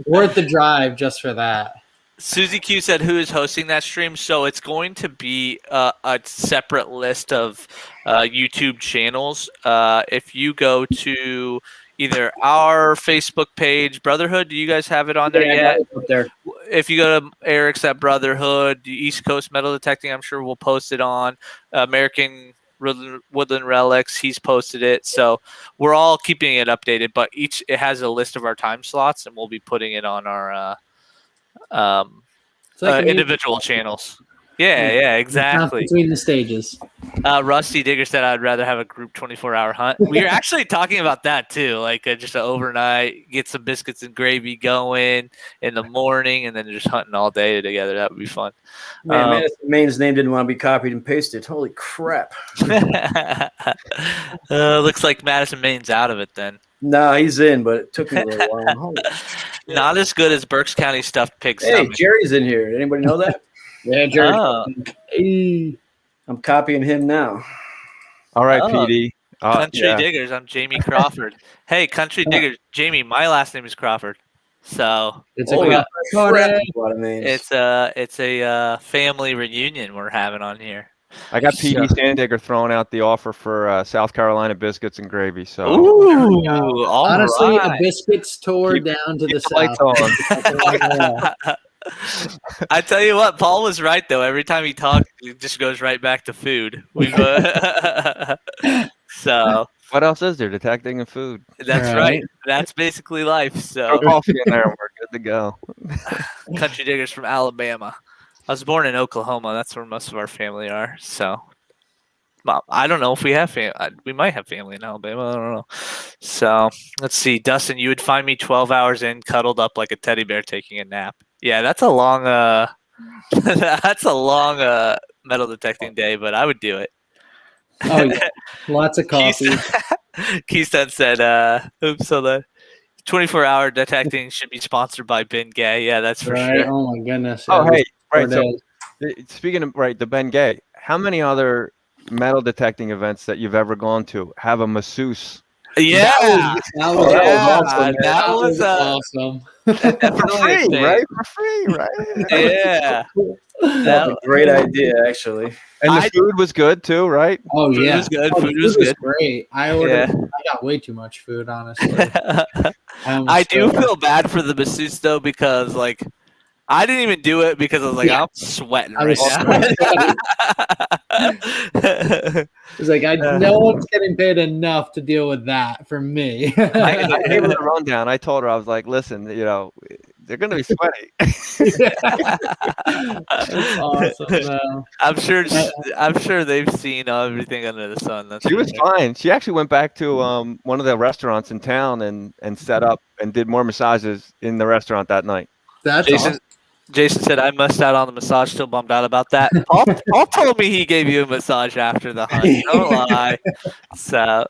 Worth the drive just for that. Susie Q said, who is hosting that stream? So it's going to be a separate list of YouTube channels. If you go to either our Facebook page, Brotherhood, do you guys have it on there yet? Up there. If you go to Eric's at Brotherhood, the East Coast Metal Detecting, I'm sure we'll post it on American Woodland Relics. He's posted it. So we're all keeping it updated, but it has a list of our time slots, and we'll be putting it on our individual channels. Yeah, exactly. Between the stages. Rusty Digger said I'd rather have a group 24-hour hunt. We were actually talking about that too, like just an overnight, get some biscuits and gravy going in the morning, and then just hunting all day together. That would be fun. Man, Madison Main's name didn't want to be copied and pasted. Holy crap. Looks like Madison Main's out of it then. No, he's in, but it took me a little while. Holy shit. Not as good as Berks County stuffed pig Hey, stomach. Jerry's in here. Did anybody know that? Yeah, Jerry. Oh. I'm copying him now. All right, Oh. PD. Country Diggers. I'm Jamie Crawford. Hey, Country Diggers. Jamie, my last name is Crawford. So It's it's a family reunion we're having on here. I got PD Sandigger throwing out the offer for South Carolina biscuits and gravy. So Ooh, honestly, right. a biscuits tour down to the lights south. I tell you what, Paul was right though. Every time he talks, it just goes right back to food. So what else is there? Detecting and food. that's right. That's basically life. Throw So coffee in there, and we're good to go. Country Diggers from Alabama. I was born in Oklahoma. That's where most of our family are. So I don't know if we have family. We might have family in Alabama. I don't know. So let's see. Dustin, you would find me 12 hours in, cuddled up like a teddy bear taking a nap. Yeah, that's a long metal detecting day, but I would do it. Oh yeah, lots of coffee. Keystone said, oops, so the 24-hour detecting should be sponsored by Ben Gay. Yeah, that's for Right? sure. Oh my goodness. Oh, hey, right. So, Speaking of the Ben Gay, how many other metal detecting events that you've ever gone to have a masseuse? Yeah, that was awesome. That was awesome. For free, right? For free, right? Yeah. That's a great idea, actually. And the food was good too, right? Oh yeah, was good. Oh, Food the was good. great. I ordered. I got way too much food, honestly. I do feel bad for the masseuse though, because like I didn't even do it because I was like, I'm sweating right now. It's like no one's getting paid enough to deal with that for me. I gave her the rundown. I told her, I was like, listen, they're going to be sweaty. That's awesome. Though. I'm sure they've seen everything under the sun. She was fine. She actually went back to one of the restaurants in town and set up and did more massages in the restaurant that night. That's awesome. Jason said, I missed out on the massage, still bummed out about that. Paul told me he gave you a massage after the hunt. Don't lie. So.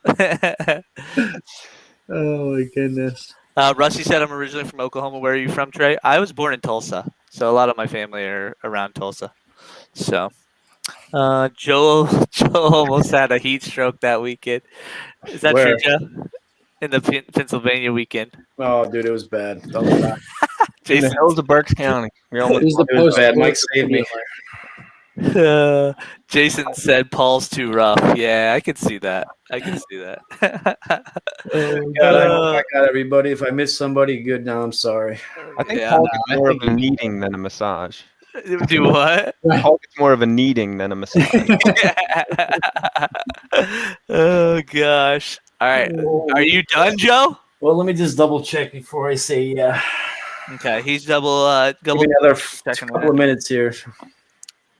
Oh, my goodness. Rusty said, I'm originally from Oklahoma. Where are you from, Trey? I was born in Tulsa. So a lot of my family are around Tulsa. So Joel almost had a heat stroke that weekend. Is that true, Joe? In the Pennsylvania weekend. Oh, dude, it was bad. That was bad. Jason, the hills of Berks County. It was bad. Mike saved me. Jason said Paul's too rough. Yeah, I can see that. I got everybody. If I miss somebody, good. Now I'm sorry. I think Paul gets more of a kneading than a massage. Do what? Paul gets more of a kneading than a massage. Oh gosh. All right. Are you done, Joe? Well, let me just double check before I say yeah. Okay, he's double. Give me another couple of minutes here.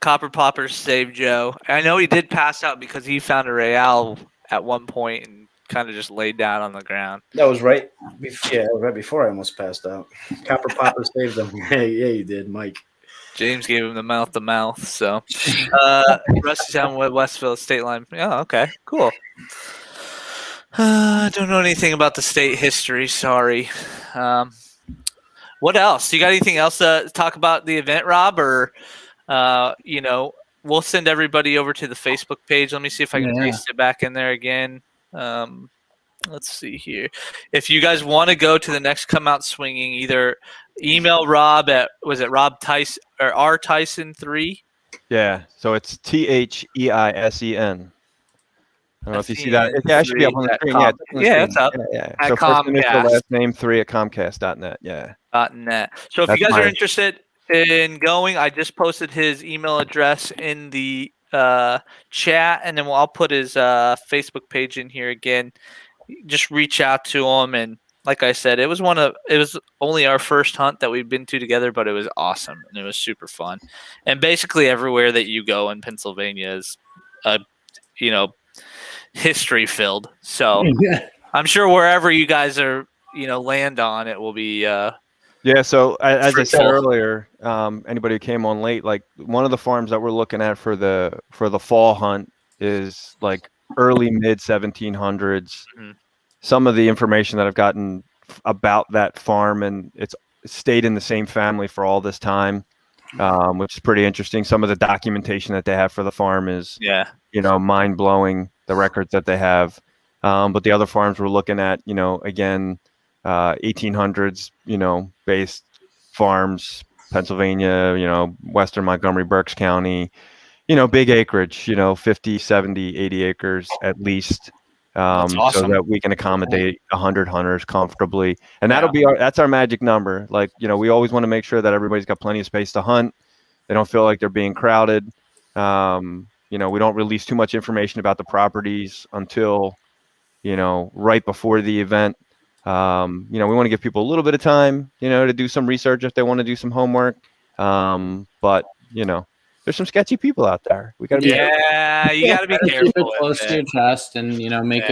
Copper Poppers saved Joe. I know he did pass out because he found a Real at one point and kind of just laid down on the ground. That was right. Right before I almost passed out. Copper Popper saved him. Yeah, you did, Mike. James gave him the mouth to mouth. So, Rusty Town, Westville state line. Oh, okay, cool. I don't know anything about the state history. Sorry. What else? You got anything else to talk about the event, Rob? Or, we'll send everybody over to the Facebook page. Let me see if I can paste it back in there again. Let's see here. If you guys want to go to the next Come Out Swinging, either email Rob at, was it Rob Tyson or R Tyson 3? Yeah. So it's THEISEN. I don't know if you see that. Yeah, it should be up on the screen. Yeah, it's up. Yeah. At so first initial, Comcast. last name 3 at Comcast.net. Yeah. .net. So if you guys are interested in going, I just posted his email address in the chat, and then I'll put his Facebook page in here again. Just reach out to him, and like I said, it was only our first hunt that we've been to together, but it was awesome and it was super fun. And basically everywhere that you go in Pennsylvania is history filled. So I'm sure wherever you guys are, land on, it will be yeah, so as I said earlier, anybody who came on late, like one of the farms that we're looking at for the fall hunt is like early mid 1700s. Mm-hmm. Some of the information that I've gotten about that farm, and it's stayed in the same family for all this time, which is pretty interesting. Some of the documentation that they have for the farm is mind blowing. The records that they have, but the other farms we're looking at, again, 1800s, based farms, Pennsylvania, Western Montgomery, Berks County, big acreage, 50, 70, 80 acres at least, awesome. So that we can accommodate 100 hunters comfortably. And that's our magic number. Like, we always want to make sure that everybody's got plenty of space to hunt. They don't feel like they're being crowded. We don't release too much information about the properties until, right before the event. We want to give people a little bit of time, to do some research if they want to do some homework. But, there's some sketchy people out there. We got to be careful. You got to be careful. Keep it close to your chest and, make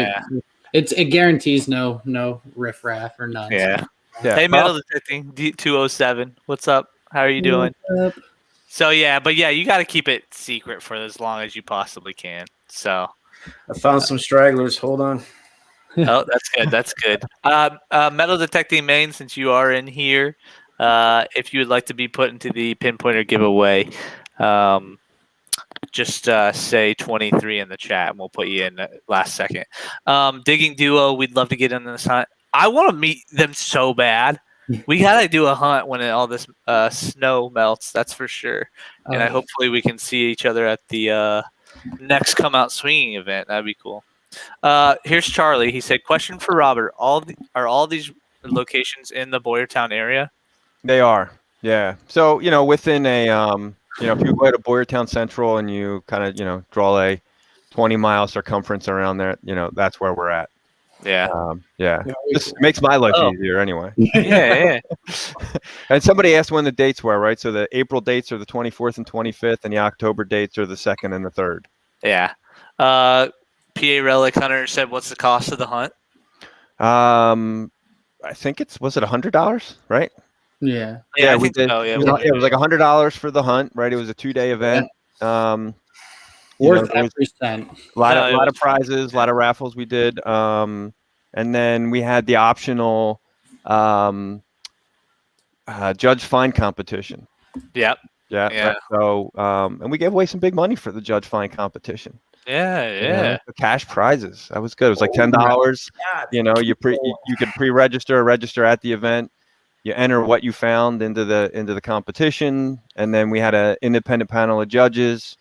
it guarantees no riffraff or none. Yeah. Hey, Metal Detecting 207. What's up? How are you doing? So, you got to keep it secret for as long as you possibly can. So, I found some stragglers. Hold on. Oh, that's good. That's good. Metal Detecting Maine, since you are in here, if you would like to be put into the pinpointer giveaway, just say 23 in the chat, and we'll put you in the last second. Digging Duo, we'd love to get in this hunt. I want to meet them so bad. We gotta do a hunt when all this snow melts. That's for sure. And hopefully we can see each other at the next Come Out Swinging event. That'd be cool. Here's Charlie. He said, "Question for Robert: Are all these locations in the Boyertown area? They are, yeah. So within a if you go to Boyertown Central and you kind of draw a 20-mile circumference around there, that's where we're at. Yeah. Yeah. This makes my life easier anyway. Yeah. And somebody asked when the dates were, right? So the April dates are the 24th and 25th, and the October dates are the 2nd and the 3rd. Yeah. PA Relic Hunter said, "What's the cost of the hunt?" I think was it $100, right? Yeah. Yeah, we did. so. Yeah, it was like $100 for the hunt, right? It was a 2-day event. Worth every cent. A lot of prizes, a lot of raffles we did. And then we had the optional judge find competition. Yep. Yeah. Yeah. Right. So, and we gave away some big money for the judge find competition. Yeah. Cash prizes. That was good. It was like $10. You could pre-register or register at the event. You enter what you found into the competition, and then we had an independent panel of judges,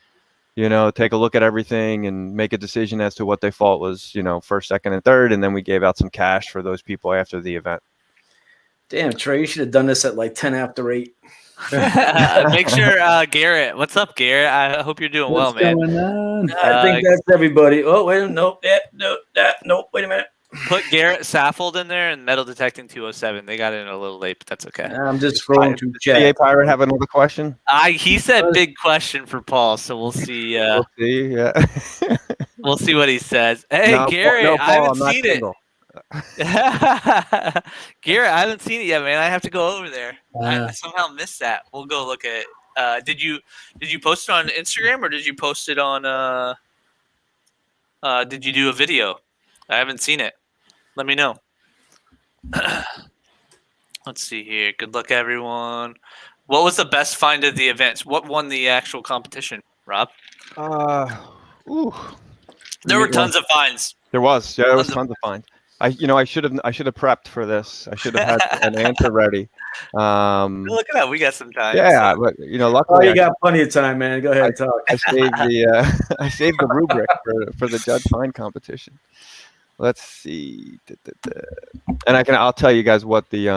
take a look at everything and make a decision as to what they thought was, first, second, and third, and then we gave out some cash for those people after the event. Damn, Trey, you should have done this at like 10 after 8. Make sure, Garrett. What's up, Garrett? I hope you're doing well, man. What's going on? I think that's everybody. Oh, wait, nope, wait a minute. Put Garrett Saffold in there and Metal Detecting 207. They got in a little late, but that's okay. I'm just scrolling through chat. CA Pirate have another question? He said big question for Paul, so we'll see. We'll see, yeah. We'll see what he says. Hey, Garrett, no, Paul, I haven't seen single. it. Garrett, I haven't seen it yet, man. I have to go over there. I somehow missed that. We'll go look at it. Did you post it on Instagram or did you post it on did you do a video? I haven't seen it. Let me know. Let's see here. Good luck, everyone. What was the best find of the events? What won the actual competition, Rob? There were tons of finds. There was. Yeah, there was tons of finds. I should have prepped for this. I should have had an answer ready. Look at that. We got some time. Yeah, but luckily you got plenty of time, man. Go ahead and talk. I saved the rubric for the judge find competition. Let's see. And I'll tell you guys what the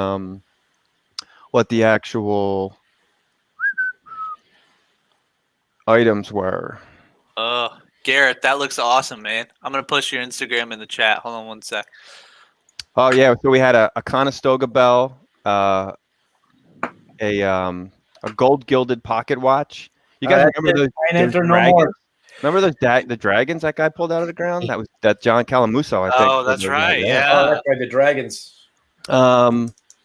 actual items were. Garrett, that looks awesome, man. I'm gonna post your Instagram in the chat. Hold on one sec. Oh yeah, so we had a Conestoga bell, a gold gilded pocket watch. You guys remember those dragons? Remember the dragons that guy pulled out of the ground? That John Calamuso, I think. Oh, that's right. Yeah. Oh, that's right. The dragons.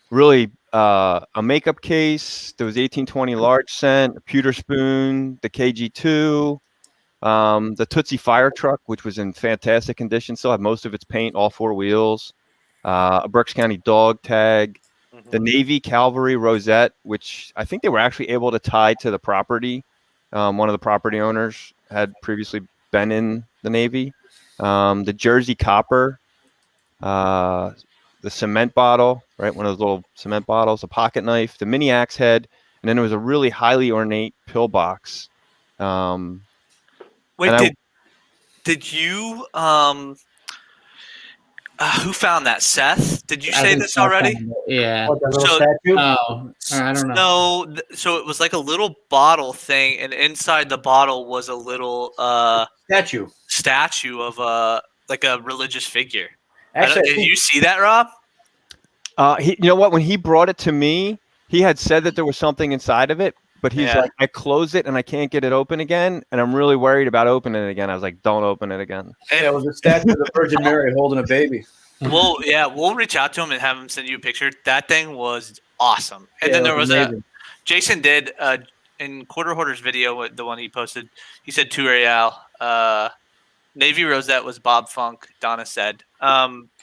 Really, a makeup case. There was 1820 large cent, a pewter spoon, the KG2, the Tootsie fire truck, which was in fantastic condition. Still had most of its paint, all 4 wheels. A Berks County dog tag. The Navy Cavalry Rosette, which I think they were actually able to tie to the property. One of the property owners had previously been in the Navy. The Jersey Copper, the cement bottle, right? One of those little cement bottles, a pocket knife, the mini axe head, and then there was a really highly ornate pill box. Wait, did you who found that? Seth? Did you say this already? Yeah. What, that little statue? Oh, I don't know. No, so it was like a little bottle thing, and inside the bottle was a little statue of like a religious figure. Actually, did you see that, Rob? You know what? When he brought it to me, he had said that there was something inside of it, but he's like, I closed it and I can't get it open again, and I'm really worried about opening it again. I was like, don't open it again. And it was a statue of the Virgin Mary holding a baby. Well, yeah, we'll reach out to him and have him send you a picture. That thing was awesome. And then there was Jason did in Quarter Hoarder's video, the one he posted. He said $2 real. Navy Rosette was Bob Funk. Donna said.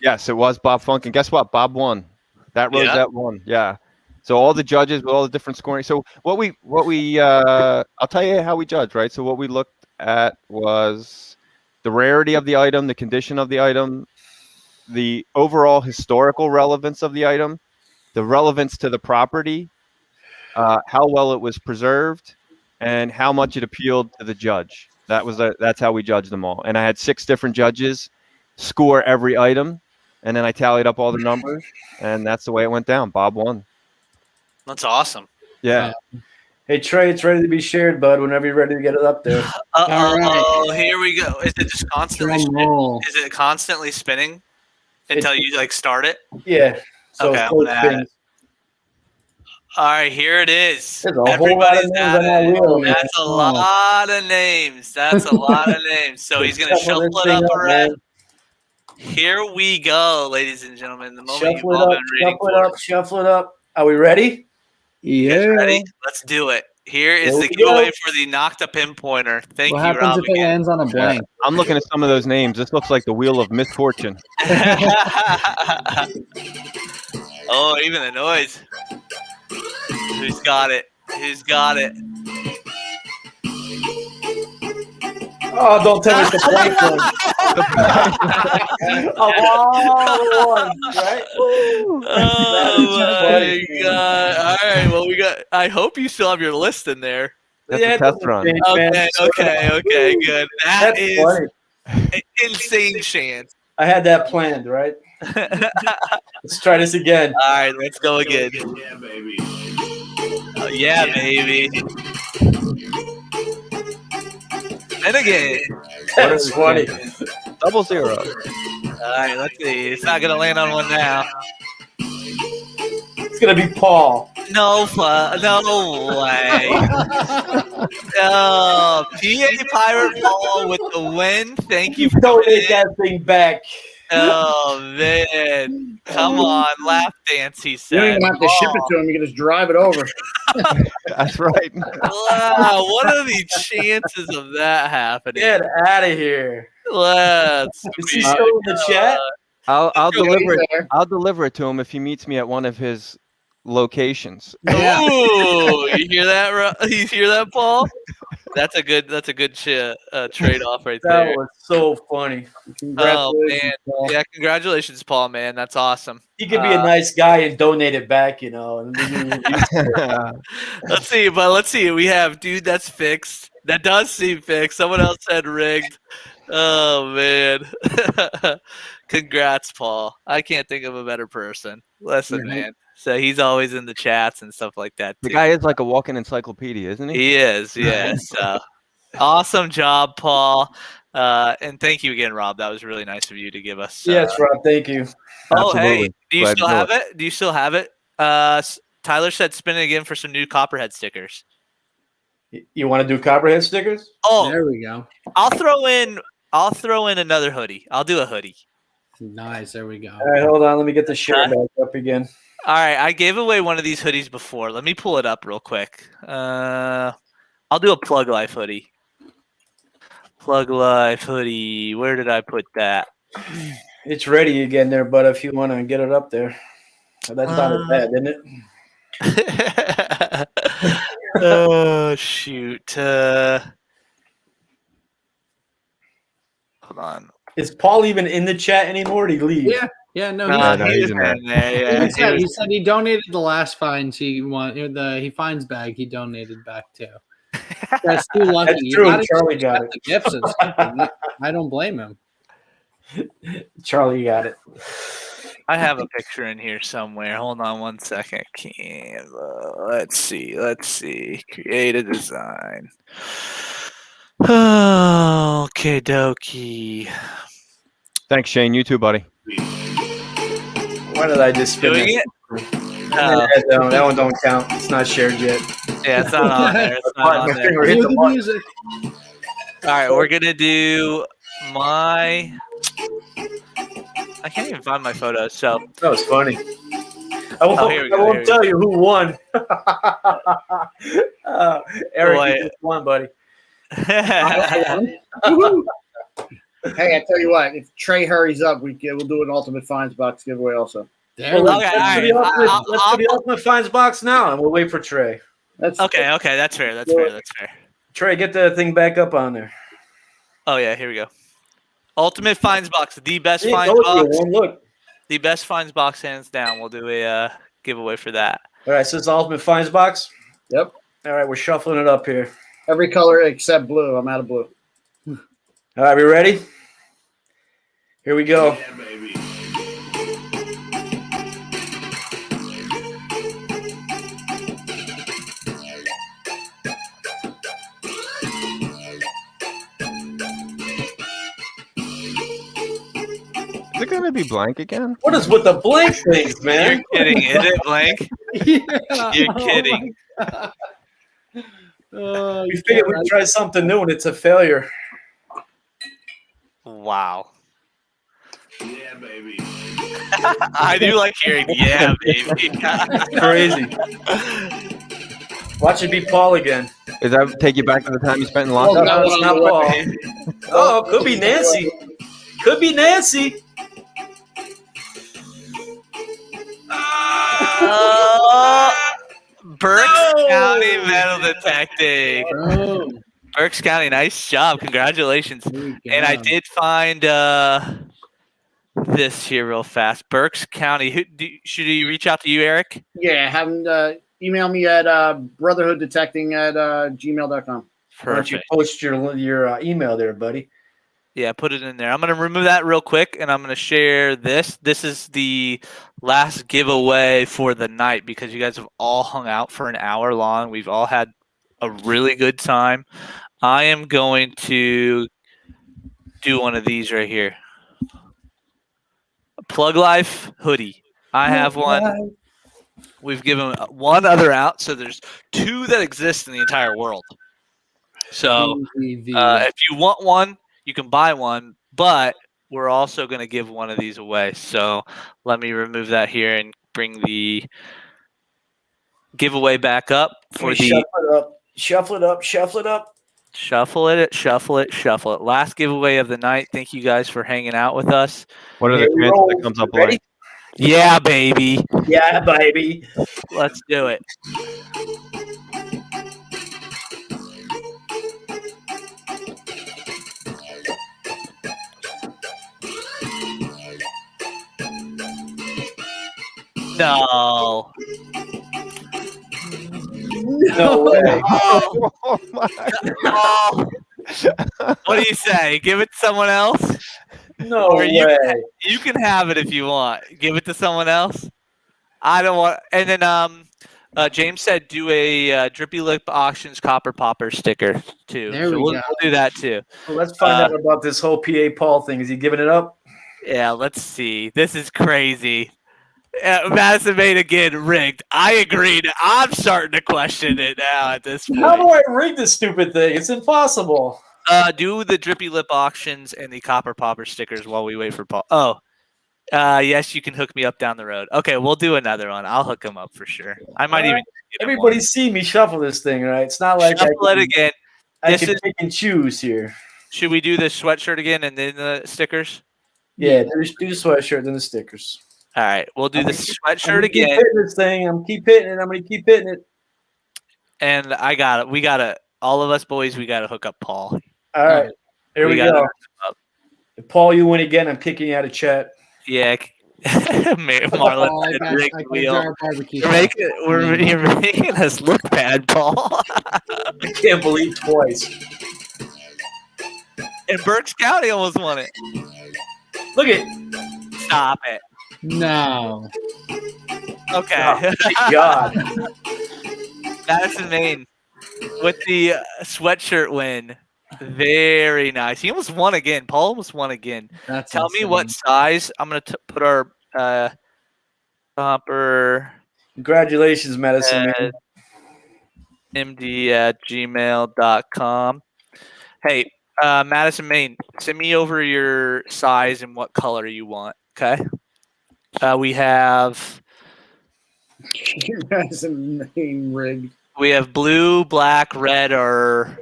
Yes, it was Bob Funk, and guess what? Bob won. That Rosette won. Yeah. So all the judges with all the different scoring. So what we I'll tell you how we judge, right? So what we looked at was the rarity of the item, the condition of the item, the overall historical relevance of the item, the relevance to the property, how well it was preserved, and how much it appealed to the judge. That's how we judged them all. And I had 6 different judges score every item, and then I tallied up all the numbers, and that's the way it went down. Bob won. That's awesome. Yeah. Hey Trey, it's ready to be shared, bud. Whenever you're ready to get it up there. Oh, here we go. Is it just constantly Drum roll. Is it constantly spinning until you like start it? Yeah. So Okay, I'm gonna add it. All right, here it is. There's a whole lot of names on that wheel. That's a lot of names. That's a lot of names. So he's gonna shuffle it up around. Here we go, ladies and gentlemen. The moment you've all been reading for. Shuffle it up. Are we ready? Yeah. Ready? Let's do it. Here is the giveaway for the Nocta pinpointer. Thank you, Rob. What happens if it lands on a blank? I'm looking at some of those names. This looks like the Wheel of Misfortune. Oh, even the noise. Who's got it? Who's got it? Oh, don't tell me it's the blank one. Of all ones, right? Oh my god! All right, well we got. I hope you still have your list in there. That's a test run. Okay, good. That's is funny. an insane chance. I had that planned, right? Let's try this again. All right, let's go again. Yeah, baby. Oh, yeah, baby. And again. That's funny. 00. All right, let's see. It's not gonna land on one now. It's gonna be Paul. No way. Oh, PA Pirate Paul with the win. Thank you for Don't coming take in. that thing back. Oh man, come on, laugh dance. He You don't said. even have to ship it to him. You can just drive it over. That's right. Wow, what are the chances of that happening? Get out of here. Let's. Is he still in the chat? I'll deliver it. There. I'll deliver it to him if he meets me at one of his locations. Yeah. Ooh, you hear that? You hear that, Paul? That's a good trade off right That there. was so funny. Oh man, Paul. yeah, congratulations, Paul. Man, that's awesome. He could be a nice guy and donate it back, you know. And Let's see. We have dude that's fixed. That does seem fixed. Someone else said rigged. Oh man. Congrats, Paul. I can't think of a better person. Listen, Right. man. So he's always in the chats and stuff like that. The too. guy is like a walking encyclopedia, isn't he? He is, yeah. So awesome job, Paul. And thank you again, Rob. That was really nice of you to give us. yes, Rob. Thank you. Oh, hey. Absolutely. Do you Glad still to know have it? Do you still have it? Tyler said spin it again for some new Copperhead stickers. You want to do Copperhead stickers? Oh, There we go. I'll throw in another hoodie. I'll do a hoodie. Nice. There we go. All right, hold on. Let me get the share back up again. All right, I gave away one of these hoodies before. Let me pull it up real quick. I'll do a Plug Life hoodie. Plug Life hoodie. Where did I put that? It's ready again there, but if you want to get it up there. That's not as bad, isn't it? Oh, shoot. Hold on. Is Paul even in the chat anymore? Or did he leave? Yeah. Yeah. No. No, no, he he's was in there. in there. Yeah, He said he donated the last fines he finds bag he donated back to. That's too lucky. That's You true. gotta Charlie got accept the gifts and stuff. I don't blame him. Charlie got it. I have a picture in here somewhere. Hold on one second. Canva. Let's see. Create a design. Okay, dokie. Thanks, Shane. You too, buddy. Why did I just spin Doing that? it? No, that one don't count. It's not shared yet. Yeah, it's not on there. It's not on My there. finger hit Cue the the button. music. All right, we're gonna do my. I can't even find my photos. So That was funny. I won't, here we go, I won't here we tell you who won. Eric, Boy. you just won, buddy. Woohoo! Hey, I tell you what, if Trey hurries up, we'll do an Ultimate Finds box giveaway also. There Well, we Okay, go. let's do the all right. ultimate, I'll- let's do the ultimate finds box now, and we'll wait for Trey. That's okay, that's fair. That's fair. Trey, get the thing back up on there. Oh yeah, here we go. Ultimate finds box, the best See, finds told you, box, one look. the best finds box hands down. We'll do a giveaway for that. All right, so it's the ultimate finds box. Yep. All right, we're shuffling it up here. Every color except blue. I'm out of blue. All right, we ready? Here we go. Yeah, baby. it going to be blank again? What is with the blank things, man? You're kidding. Is it blank? Yeah. You're kidding. We figured we'd try something new, and it's a failure. Wow. Yeah, baby. I do like hearing "yeah, baby." Crazy. Watch it be Paul again. Does that take you back to the time you spent in No, lockdown? it's not Paul. Oh, could be Nancy. Could be Nancy. Berks County metal detecting. Oh, Berks County, nice job. Congratulations. And I did find this here real fast. Berks County. Should he reach out to you, Eric? Yeah, have him email me at brotherhooddetecting@gmail.com. Why don't you post your email there, buddy? Yeah, put it in there. I'm going to remove that real quick, and I'm going to share this. This is the last giveaway for the night because you guys have all hung out for an hour long. We've all had a really good time. I am going to do one of these right here. A Plug Life hoodie. I have one. We've given one other out, so there's 2 that exist in the entire world. So if you want one, you can buy one, but we're also going to give one of these away. So let me remove that here and bring the giveaway back up for the Shuffle it up. Shuffle it. Last giveaway of the night. Thank you guys for hanging out with us. What are the chances that comes up blank? Yeah, baby. Yeah, baby. Let's do it. No. No way. Oh my Oh. What do you say? Give it to someone else? No Or way. You can have it if you want. Give it to someone else. I don't want. And then James said do a Drippy Lip Auctions Copper Popper sticker too. There so we we'll go. do that too. Well, let's find out about this whole PA Paul thing. Is he giving it up? Yeah, let's see. This is crazy. Madison made again rigged. I agreed. I'm starting to question it now at this point. How do I rig this stupid thing? It's impossible. Do the Drippy Lip Auctions and the Copper Popper stickers while we wait for Paul. Oh, yes, you can hook me up down the road. Okay, we'll do another one. I'll hook him up for sure. I might even. Everybody see me shuffle this thing, right? It's not like shuffle it again. I can pick and choose here. Should we do the sweatshirt again and then the stickers? Yeah, do the sweatshirt, then the stickers. All right, we'll do the sweatshirt Keep again. hitting this thing. I'm keep hitting it. I'm gonna keep hitting it. And I got it. We got to. All of us boys, we got to hook up Paul. All right, here we go. If Paul, you win again, I'm kicking you out of chat. Yeah, Marlon. You're making us look bad, Paul. I can't believe twice. And Berks County almost won it. Look at. Stop it. No. Okay. Oh, my God. Madison, Maine with the sweatshirt win. Very nice. He almost won again. Paul almost won again. That's Tell insane. me what size. I'm going to put our topper. Congratulations, Madison. md@gmail.com. Hey, Madison, Maine, send me over your size and what color you want. Okay. We have. Madison Maine rigged. We have blue, black, red, or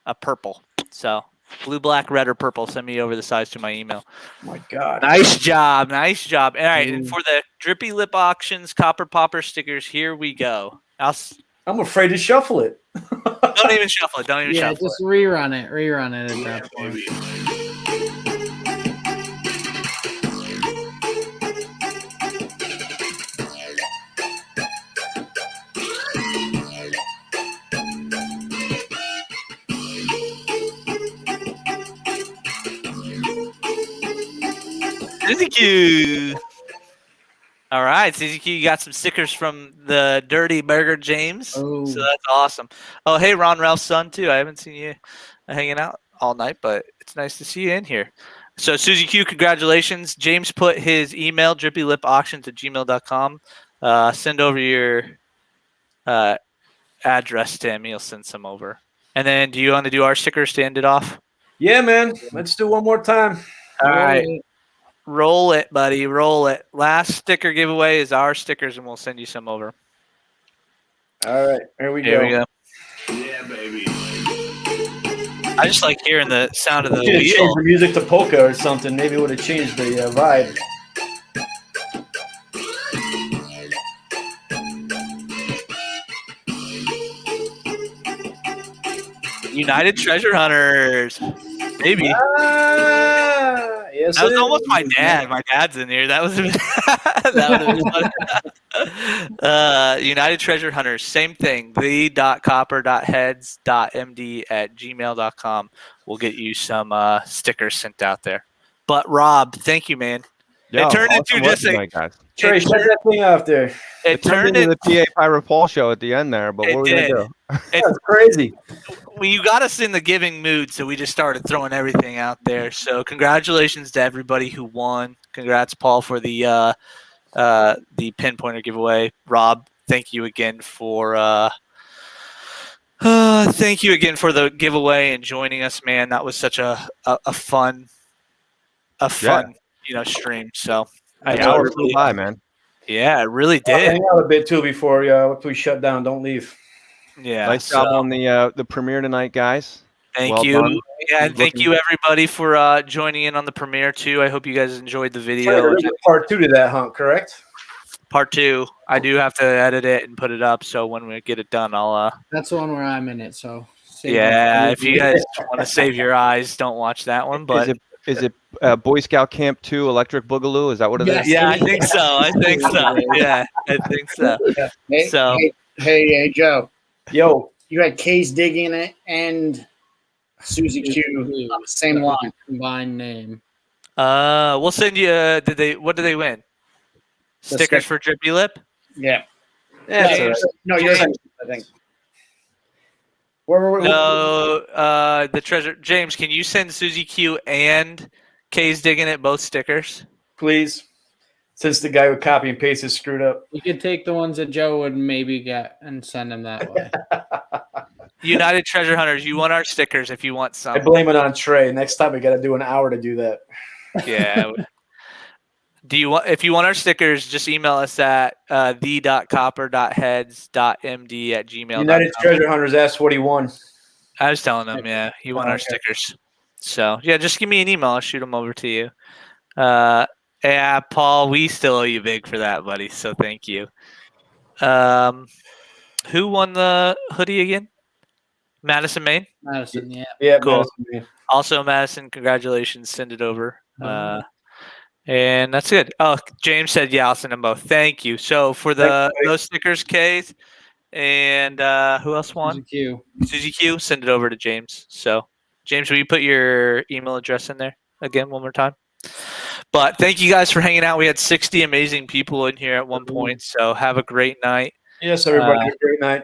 a purple. So blue, black, red, or purple. Send me over the size to my email. Oh my God. Nice job. Nice job. All right. And for the Drippy Lip Auctions Copper Popper stickers, here we go. I'm afraid to shuffle it. Don't even shuffle it. Don't even Yeah, shuffle just rerun it. Rerun it at that point. CZQ. All right, CZQ, you got some stickers from the Dirty Burger James. Oh. So that's awesome. Oh, hey, Ron Ralph's son, too. I haven't seen you hanging out all night, but it's nice to see you in here. So Susie Q, congratulations. James put his email, drippylipauctions@gmail.com. Send over your address to him. He'll send some over. And then do you want to do our stickers to end it off? Yeah, man. Let's do one more time. All right. Roll it, buddy. Roll it. Last sticker giveaway is our stickers, and we'll send you some over. All right. Here we Here go. we go. Yeah, baby. I just like hearing the sound of the Should have wheel. changed the music to polka or something. Maybe it would have changed the vibe. United Treasure Hunters. Maybe. Yes, That was it almost is. my dad. My dad's in here. That was that was United Treasure Hunters. Same thing. the.copper.heads.md@gmail.com. We'll get you some stickers sent out there. But Rob, thank you, man. Yo, turned awesome into just work a- tonight, guys. Trey, shut that thing off there. It turned turned into it. the PA Pirate Paul show at the end there, but It what are we gonna did. do? That's crazy. Well, you got us in the giving mood, so we just started throwing everything out there. So congratulations to everybody who won. Congrats, Paul, for the pinpointer giveaway. Rob, thank you again for the giveaway and joining us, man. That was such a fun stream. So The hour flew by, man. yeah, it really I'll did. hang out a bit too before we shut down. Don't leave. Yeah, Nice job on the premiere tonight, guys. Thank Well you. done. Yeah, and thank you everybody for joining in on the premiere too. I hope you guys enjoyed the Trey, video. there's a part 2 to that hunt, correct? Part 2. I do have to edit it and put it up, so when we get it done, I'll That's the one where I'm in it. So save yeah. it. If you guys want to save your eyes, don't watch that one. But Is it Boy Scout Camp 2 Electric Boogaloo? Is that what it is? Yes. yeah, I think so. Yeah, I think so. Hey, So- hey, Joe. Yo, You had Case digging it and Susie Q on the same line. Combined name. We'll send you. What did they win? Stickers for Drippy Lip. Yeah. that's no, all right. no, you're right, I think. Where No, the treasure. James, can you send Susie Q and K's digging it both stickers? Please. Since the guy who copy and paste is screwed up. You could take the ones that Joe would maybe get and send them that way. United Treasure Hunters, you want our stickers if you want I some. blame it on Trey. Next time we got to do an hour to do that. Yeah. If you want our stickers, just email us at the.copper.heads.md@gmail.com. United Treasure Hunters asked what he won. I was telling them, yeah, you want our Okay. stickers. So yeah, just give me an email. I'll shoot them over to you. Yeah, Paul, we still owe you big for that, buddy. So thank you. Who won the hoodie again? Madison, Maine. Madison, yeah. Yeah, Cool. Madison, man. Also, Madison, congratulations. Send it over. And that's it. Oh, James said, yeah, I'll send them both. Thank you. So for those stickers, K's, and who else won? Susie Q. Susie Q, send it over to James. So, James, will you put your email address in there again one more time? But thank you guys for hanging out. We had 60 amazing people in here at one point. So have a great night. Yes, everybody. Have a great night.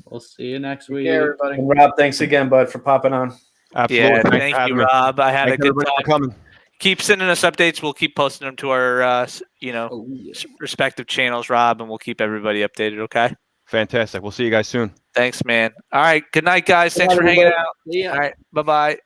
We'll see you next week. Yeah, everybody. And Rob, thanks again, bud, for popping on. Absolutely. Yeah, Thanks thank for you, having me. Rob. I had Thanks a good everybody for time. coming. Keep sending us updates. We'll keep posting them to our Oh, yeah. respective channels, Rob, and we'll keep everybody updated. Okay. Fantastic. We'll see you guys soon. Thanks, man. All right. Good night, guys. Good Thanks night, for hanging everybody. out. Yeah. All right. Bye-bye.